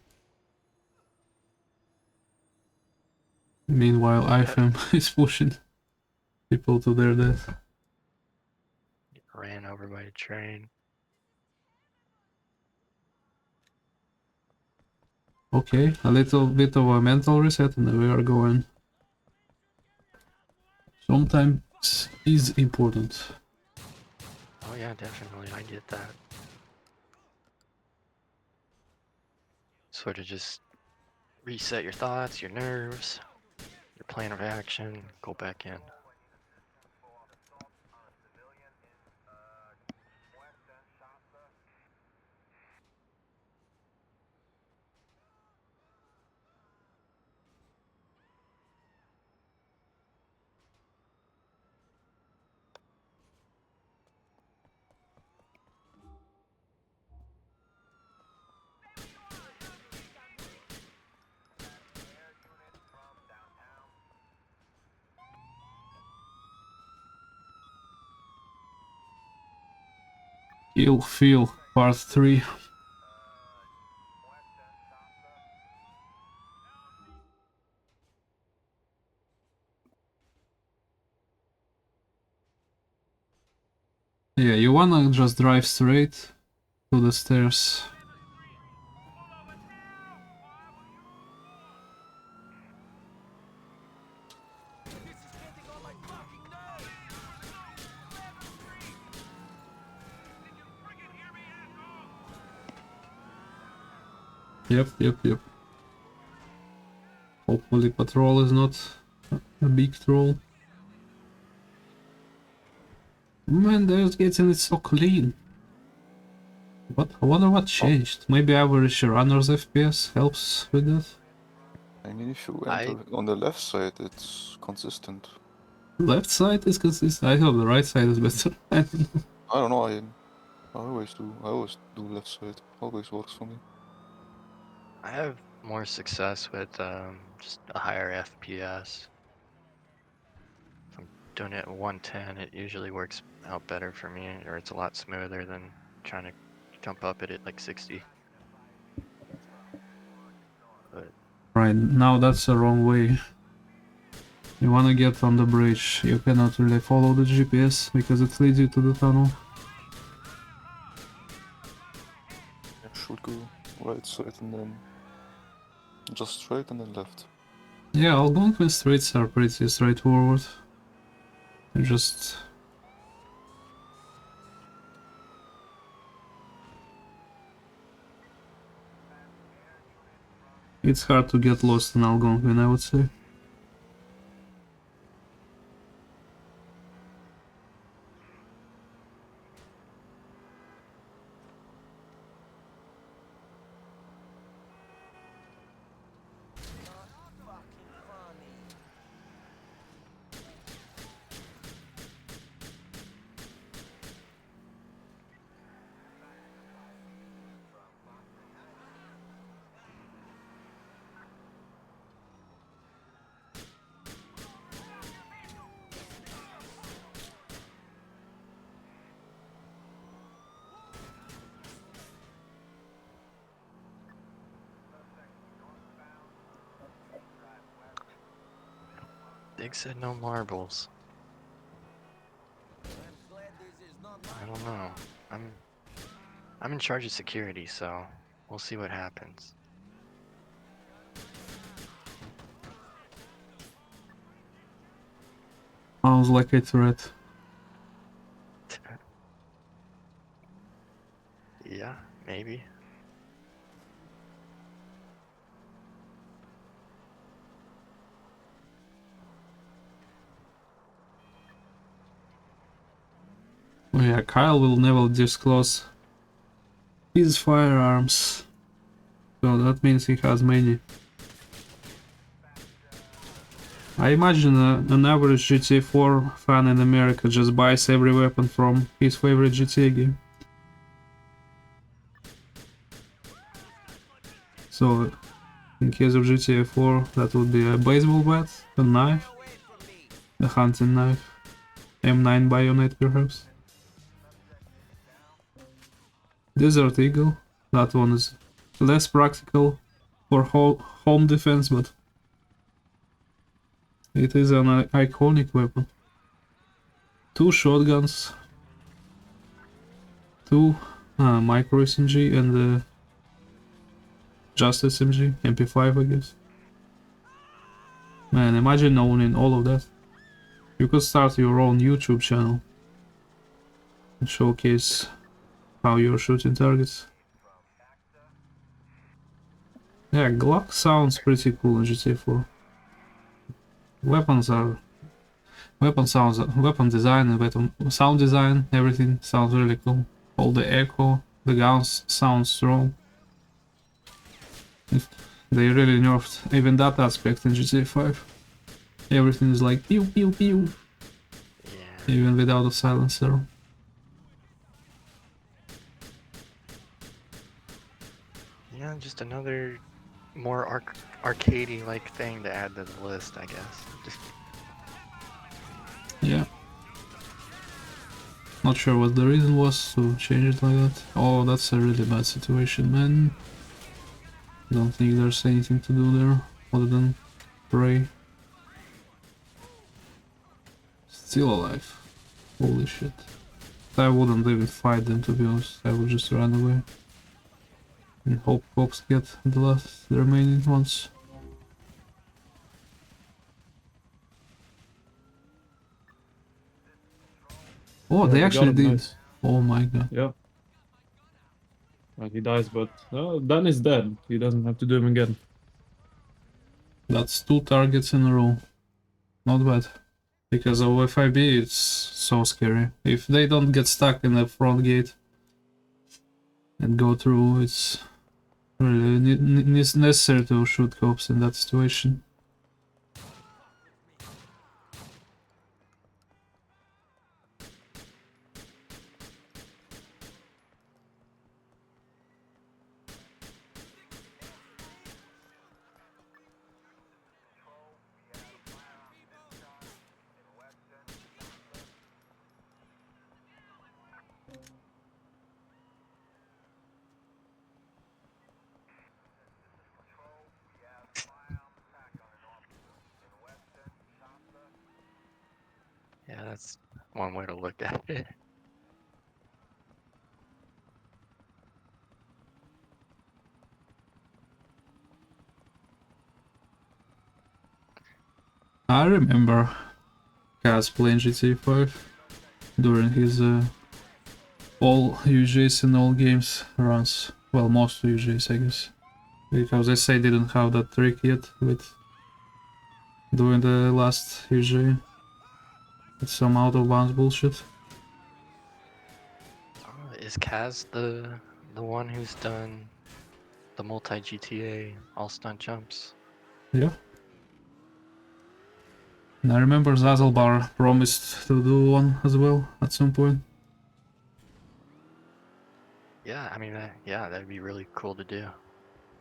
Meanwhile, eifem is pushing people to their death. Ran over by a train. Okay, a little bit of a mental reset and we are going. Sometimes is important. Oh yeah, definitely. I get that. Sort of just reset your thoughts, your nerves, your plan of action, go back in. Kill Feel Part 3. Yeah, you wanna just drive straight to the stairs. Yep. Hopefully patrol is not a big troll. Man, there's getting it so clean. What? I wonder what changed. Maybe average runner's FPS helps with that. I mean, if you I- enter on the left side, it's consistent. Left side is consistent. I thought the right side is better. I don't know, I always do left side. Always works for me. I have more success with just a higher FPS. If I'm doing it at 110, it usually works out better for me, or it's a lot smoother than trying to jump up it at like 60. But Right, now that's the wrong way. You wanna get on the bridge, you cannot really follow the GPS because it leads you to the tunnel. I should go right side and then just straight and then left. Yeah, Algonquin streets are pretty straightforward. You just... It's hard to get lost in Algonquin, I would say. Dig said no marbles. I don't know. I'm in charge of security, so we'll see what happens. Sounds like a threat. Yeah, maybe. Oh yeah, Kyle will never disclose his firearms. So that means he has many. I imagine an average GTA 4 fan in America just buys every weapon from his favorite GTA game. So in case of GTA 4, that would be a baseball bat, a knife, a hunting knife, M9 bayonet perhaps. Desert Eagle, that one is less practical for home defense, but it is an iconic weapon. 2 shotguns, 2 micro SMG and just SMG, MP5 I guess. Man, imagine owning all of that. You could start your own YouTube channel and showcase how you're shooting targets. Yeah, Glock sounds pretty cool in GTA 4. Weapon design and weapon sound design, everything sounds really cool. All the echo, the guns sound strong. They really nerfed even that aspect in GTA 5. Everything is like pew pew pew, Yeah. even without a silencer. Yeah, just another more arcadey like thing to add to the list, I guess. Just Yeah. Not sure what the reason was to change it like that. Oh, that's a really bad situation, man. Don't think there's anything to do there other than pray. Still alive. Holy shit. I wouldn't even fight them, to be honest. I would just run away. And hope cops get the remaining ones. Oh, Yeah, they we got actually him, did. nice. Oh my god. Yeah. He dies, but Dan is dead. He doesn't have to do him again. That's 2 targets in a row. Not bad. Because of FIB, it's so scary. If they don't get stuck in the front gate and go through, it's really necessary to shoot cops in that situation. yeah, that's one way to look at it. I remember Kaz playing GTA 5 during his all UJs and all games runs. Well, most UJs, I guess. Because SA didn't have that trick yet with doing the last UJ. It's some out of bounds bullshit. Is Kaz the one who's done the multi GTA all stunt jumps? Yeah. And I remember Zazelbar promised to do one as well at some point. Yeah, I mean, yeah, that'd be really cool to do.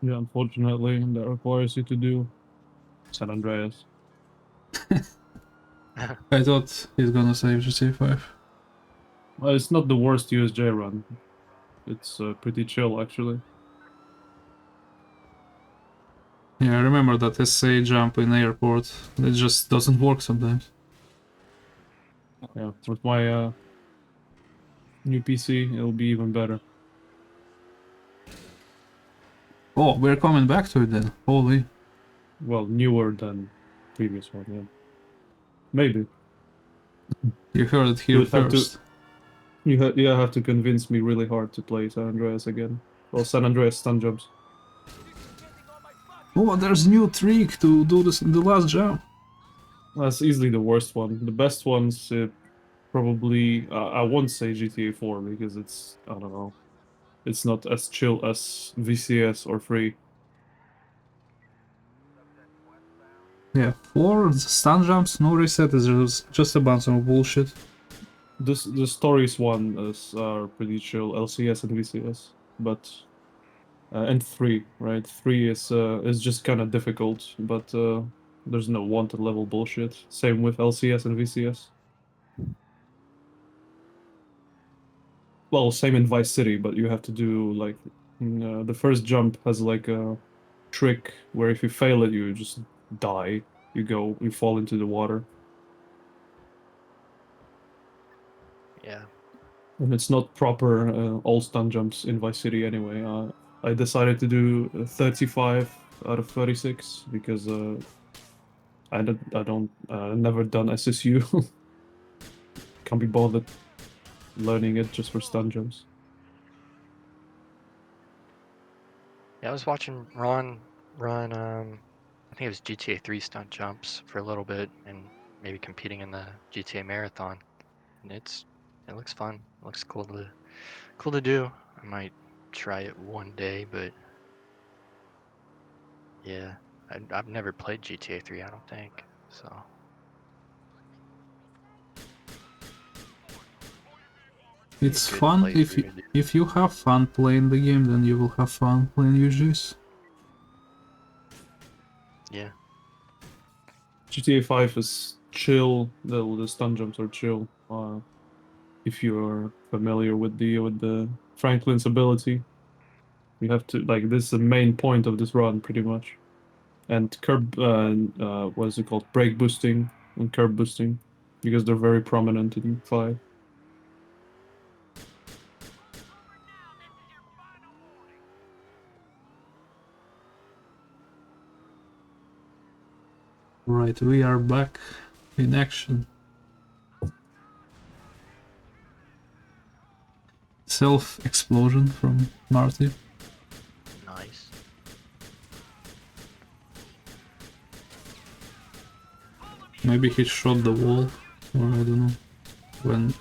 Yeah, unfortunately, that requires you to do San Andreas. I thought he's gonna save GTA 5. Well, it's not the worst USJ run. It's pretty chill, actually. Yeah, I remember that SA jump in airport. It just doesn't work sometimes. Yeah, with my new PC, it'll be even better. Oh, we're coming back to it then. Holy. Well, newer than previous one, yeah. Maybe. You heard it You here would have to first. you have to convince me really hard to play San Andreas again. Well, San Andreas stun jumps. Oh, there's new trick to do this in the last jump. That's easily the worst one. The best ones, probably I won't say GTA 4 because it's I don't know. It's not as chill as VCS or 3. Yeah, 4 stun jumps, no reset, is just a bunch of bullshit. The stories one are pretty chill, LCS and VCS, but And 3, right? 3 is just kind of difficult, but there's no wanted level bullshit. Same with LCS and VCS. Well, same in Vice City, but you have to do like the first jump has like a trick where if you fail it, you just die. You fall into the water. Yeah. And it's not proper all stun jumps in Vice City anyway. I decided to do 35 out of 36 because I don't never done SSU. Can't be bothered learning it just for stun jumps. Yeah, I was watching Ron run. I think it was GTA 3 stunt jumps for a little bit, and maybe competing in the GTA marathon. And it looks fun. It looks cool to do. I might try it one day, but yeah, I've never played GTA 3. I don't think so. It's Good fun playthrough to do. if you have fun playing the game, then you will have fun playing UGs. Yeah. GTA 5 is chill. The stun jumps are chill. If you're familiar with the Franklin's ability, you have to like this is the main point of this run pretty much. And curb what is it called? Brake boosting and curb boosting because they're very prominent in 5. Right, we are back in action. Self-explosion from Marty. Nice. Maybe he shot the wall, or I don't know, when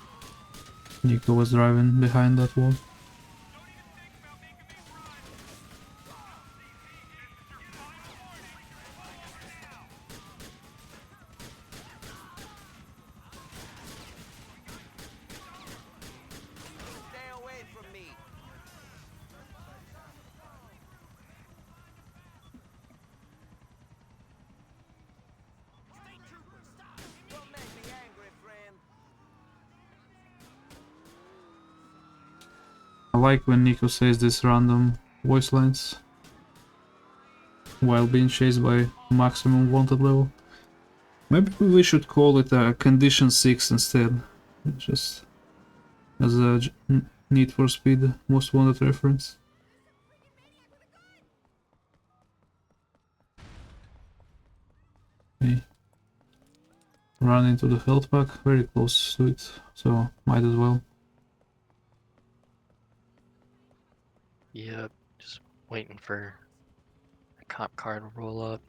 Nico was driving behind that wall. Stay away from me. State troopers, stop! Don't make me angry, friend. I like when Nico says these random voice lines while being chased by maximum wanted level. Maybe we should call it a Condition 6 instead, just as a Need for Speed Most Wanted reference. Okay. Run into the health pack, very close to it, so might as well. Yep. Just waiting for a cop car to roll up.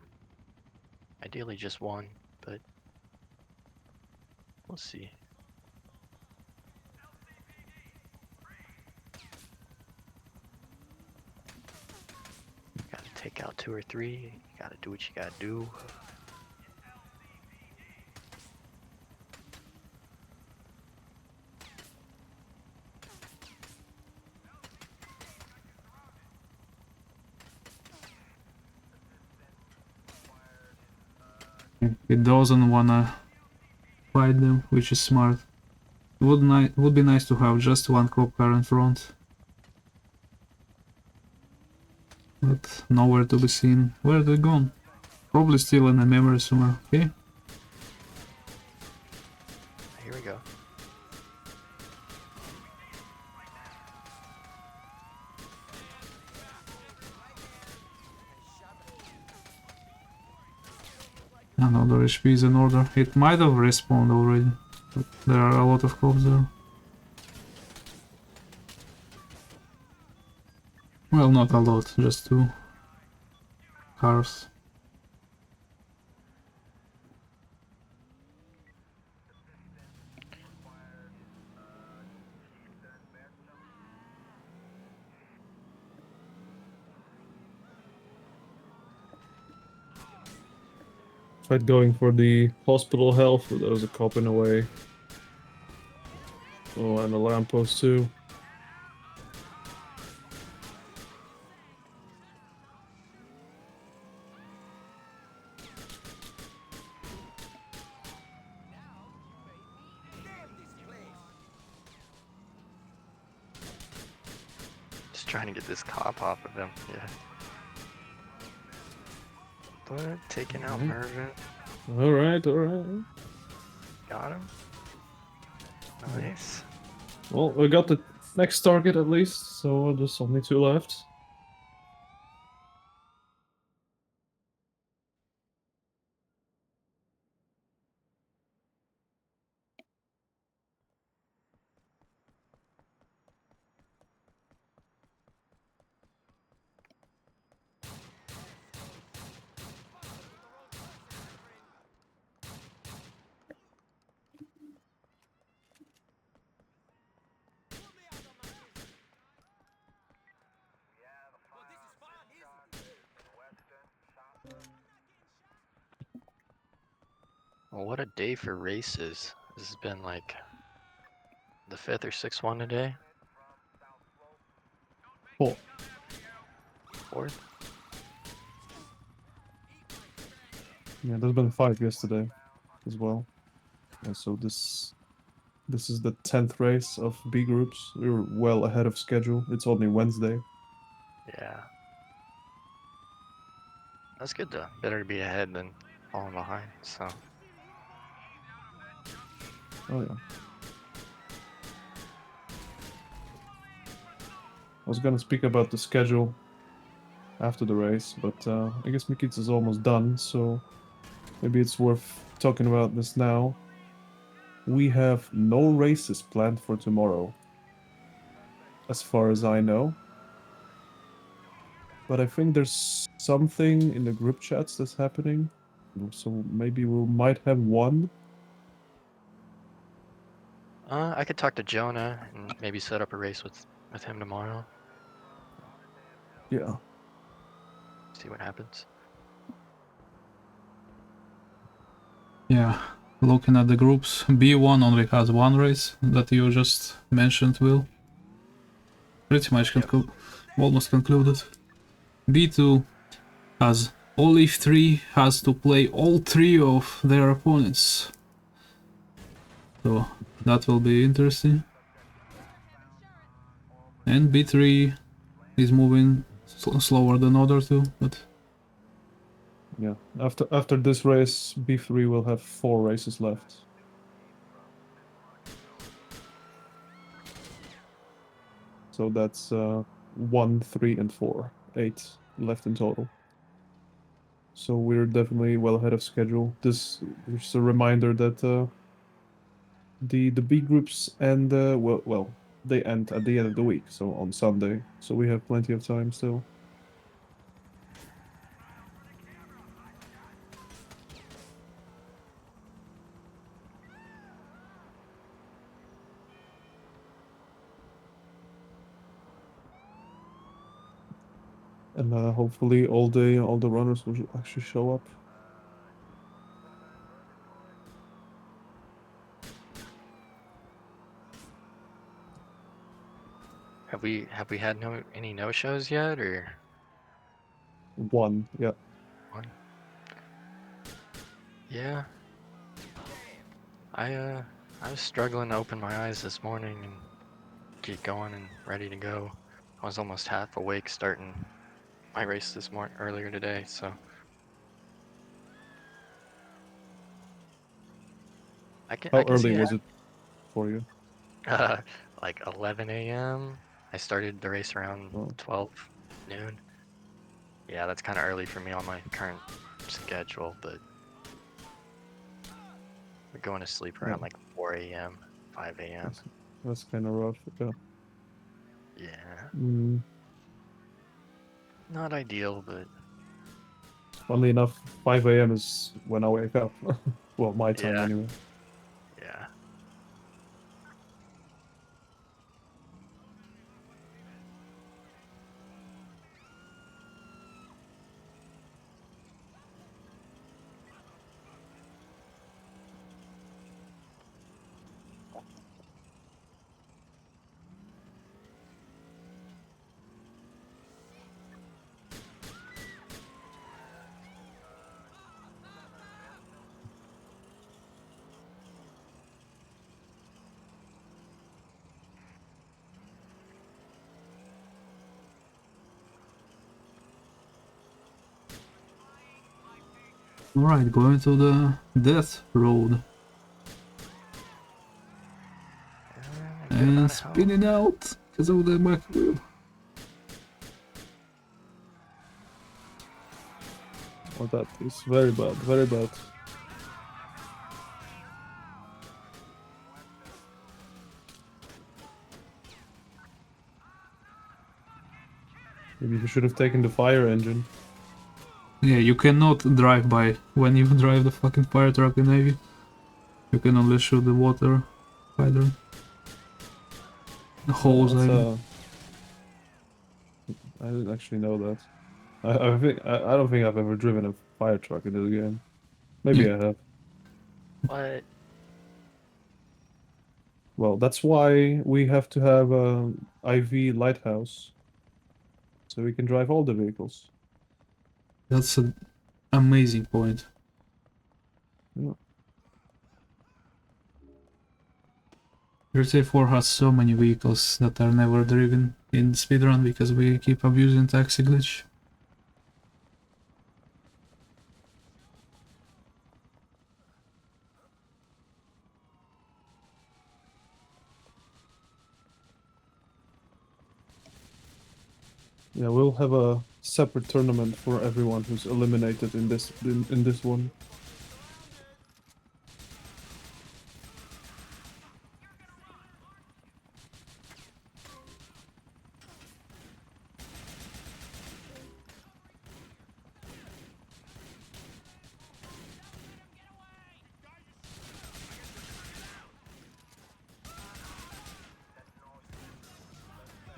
Ideally just one, but we'll see. Gotta take out 2 or 3. You gotta do what you gotta do. It doesn't wanna fight them, which is smart. Would be nice to have just one cop car in front. But nowhere to be seen. Where are they gone? Probably still in a memory somewhere, okay? Here we go. Another HP is in order. It might have respawned already, but there are a lot of cops there. Well, not a lot, just 2 cars. Tried going for the hospital health, but there was a cop in the way. Oh, and a lamppost too. Just trying to get this cop off of him. Yeah. But taking out Mhm. Mervin. All right, all right. Got him. Nice. Well, we got the next target at least, so there's only 2 left. Well, what a day for races. This has been like the 5th or 6th one today. Cool. 4th. Yeah, there's been 5 yesterday as well. And so this is the 10th race of B groups. We were well ahead of schedule. It's only Wednesday. Yeah. That's good though. Better to be ahead than falling behind. So Oh yeah. I was gonna speak about the schedule after the race, but I guess Mikica is almost done, so maybe it's worth talking about this now. We have no races planned for tomorrow, as far as I know. But I think there's something in the group chats that's happening, so maybe we might have one. I could talk to Jonah and maybe set up a race with him tomorrow. Yeah. See what happens. Yeah, looking at the groups, B1 only has 1 race that you just mentioned, Will. Pretty much Yep. almost concluded. B2 has only 3 has to play all 3 of their opponents. So that will be interesting. And B3 is moving slower than other 2, but Yeah. After this race, B3 will have 4 races left. So that's 1, 3, and 4. 8 left in total. So we're definitely well ahead of schedule. This is a reminder that the B groups end well they end at the end of the week, so on Sunday. So we have plenty of time still. And hopefully all the runners will actually show up. Have we had any no shows yet or 1, yeah. one? Yeah. I was struggling to open my eyes this morning and get going and ready to go. I was almost half awake starting my race this morning earlier today, so I How can see early it. was it for you? Like 11 a.m. I started the race around Oh, 12 noon. Yeah, that's kind of early for me on my current schedule, but we're going to sleep yeah, around like 4 a.m., 5 a.m. that's kind of rough. Yeah. Yeah, Mm, not ideal, but funnily enough, 5 a.m. is when I wake up. Well, my time yeah, anyway. yeah. Alright, going to the death road. A good And amount of health. spinning out because of the back wheel. Oh, that is very bad, very bad. Maybe you should have taken the fire engine. Yeah, you cannot drive by when you drive the fucking fire truck in Navy. You can only shoot the water hydrant. The hose, I mean. I didn't actually know that. I don't think I've ever driven a fire truck in this game. Maybe Yeah. I have. What? Well, that's why we have to have a IV lighthouse, so we can drive all the vehicles. That's an amazing point. Yeah. GTA 4 has so many vehicles that are never driven in speedrun because we keep abusing taxi glitch. Yeah, we'll have a separate tournament for everyone who's eliminated in this one.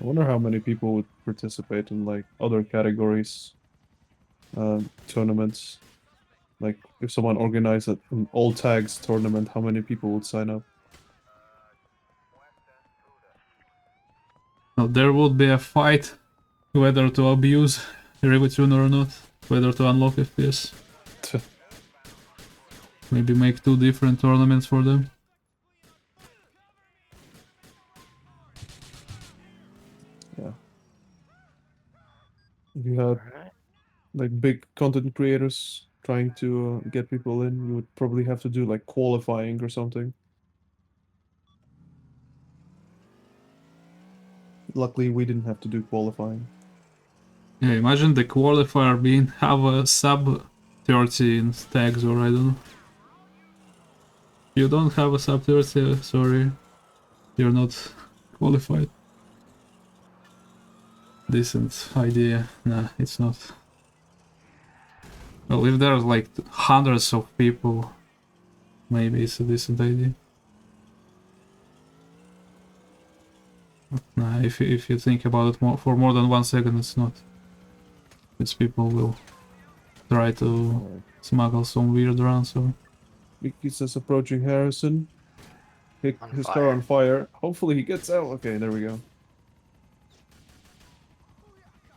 I wonder how many people would participate in like other categories, tournaments. Like if someone organized an all tags tournament, how many people would sign up? Now, there would be a fight whether to abuse Rivituner or not, whether to unlock FPS. Maybe make 2 different tournaments for them. Yeah. If you had Alright. like big content creators trying to get people in, you would probably have to do like qualifying or something. Luckily, we didn't have to do qualifying. Yeah, imagine the qualifier being have a sub 13 tags, or I don't know. You don't have a sub 30, sorry. You're not qualified. Decent idea. Nah, it's not. Well, if there's like hundreds of people, maybe it's a decent idea. Nah, if you think about it for more than 1 second, it's not. It's people will try to Alright. smuggle some weird runs or... Mikica's approaching Harrison. On His car fire. on fire. Hopefully he gets out. Okay, there we go.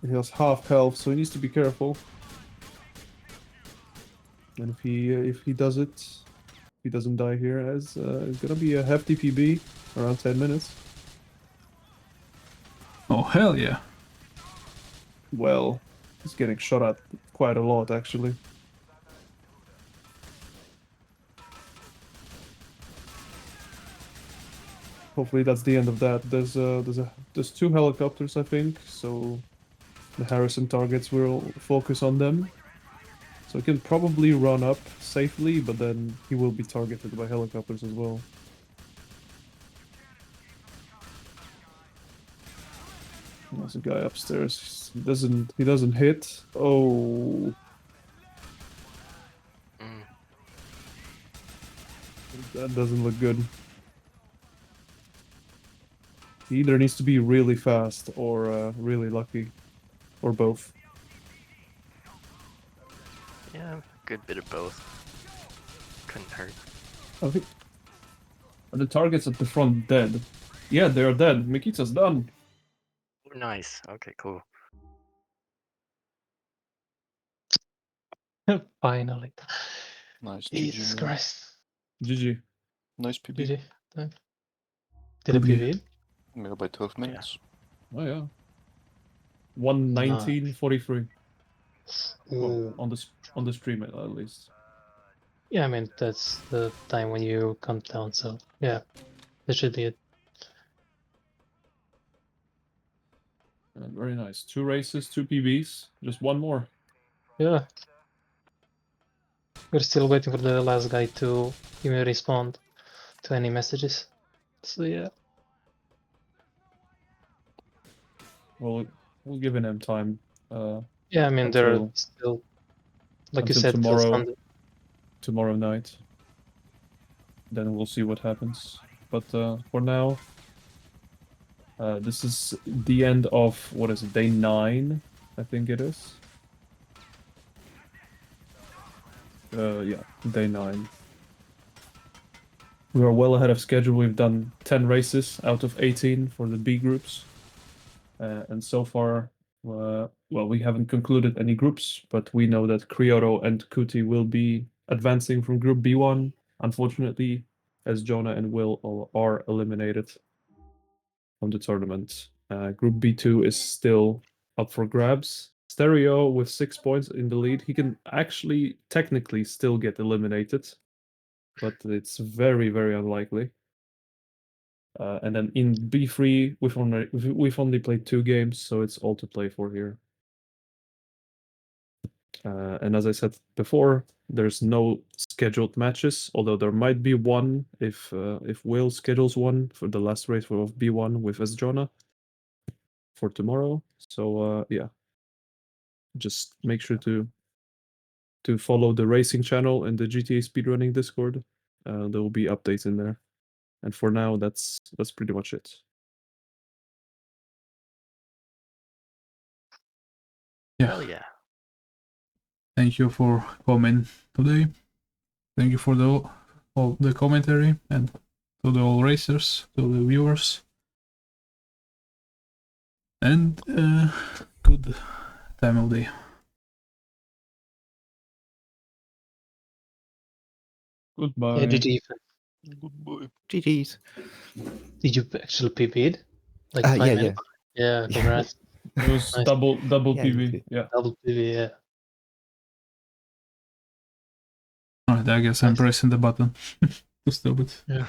He has half health, so he needs to be careful. And if he does it, if he doesn't die here, as it's gonna be a hefty PB, around 10 minutes. Oh, hell yeah. Well, he's getting shot at quite a lot, actually. Hopefully that's the end of that. There's 2 helicopters, I think, so the Harrison targets will focus on them. So he can probably run up safely, but then he will be targeted by helicopters as well. There's a guy upstairs. He doesn't hit. Oh, Mm. that doesn't look good. He either needs to be really fast or really lucky, or both. Yeah, a good bit of both. Couldn't hurt. I think. Are the targets at the front dead? Yeah, they're dead. Mikica's done. Oh, nice. Okay, cool. Finally. Nice. Jesus GG, man. Christ. GG. Nice PB. Did it? Did it Okay. PV? Yeah, by 12 minutes. Oh yeah. 119.43. Well, Ooh. on the stream at least. Yeah, I mean, that's the time when you come down, so yeah, that should be it. Very nice. 2 races, 2 PBs, just one more. Yeah. We're still waiting for the last guy to even respond to any messages. So yeah. We'll giving him time. Yeah, I mean, there are Until- still, like you until said, till tomorrow. Sunday. Tomorrow night. Then we'll see what happens. But for now, this is the end of, what is it, day 9, I think it is. Yeah, day 9. We are well ahead of schedule. We've done 10 races out of 18 for the B groups. And so far, well, we haven't concluded any groups, but we know that Kyoto and Kuti will be advancing from Group B1, unfortunately, as Jonah and Will all are eliminated from the tournament. Group B2 is still up for grabs. Stereo with 6 points in the lead. He can actually technically still get eliminated, but it's very, very unlikely. And then in B3, we've only played 2 games, so it's all to play for here. And as I said before, there's no scheduled matches, although there might be one if Will schedules one for the last race of B1 with Esjona for tomorrow. So yeah, just make sure to follow the racing channel and the GTA speedrunning Discord. There will be updates in there. And for now, that's pretty much it. Yeah. Hell yeah. Thank you for coming today. Thank you for all the commentary and to the all racers, to the viewers. And good time of day. Goodbye. Yeah, GG. Goodbye. GG's. Did you actually PB'd? Like Yeah, 5 yeah. minutes? Yeah, congrats. It was Nice. double Yeah, you PV. did. Yeah. Double PB, yeah. Alright, I guess I'm Nice. pressing the button to stop it. Yeah.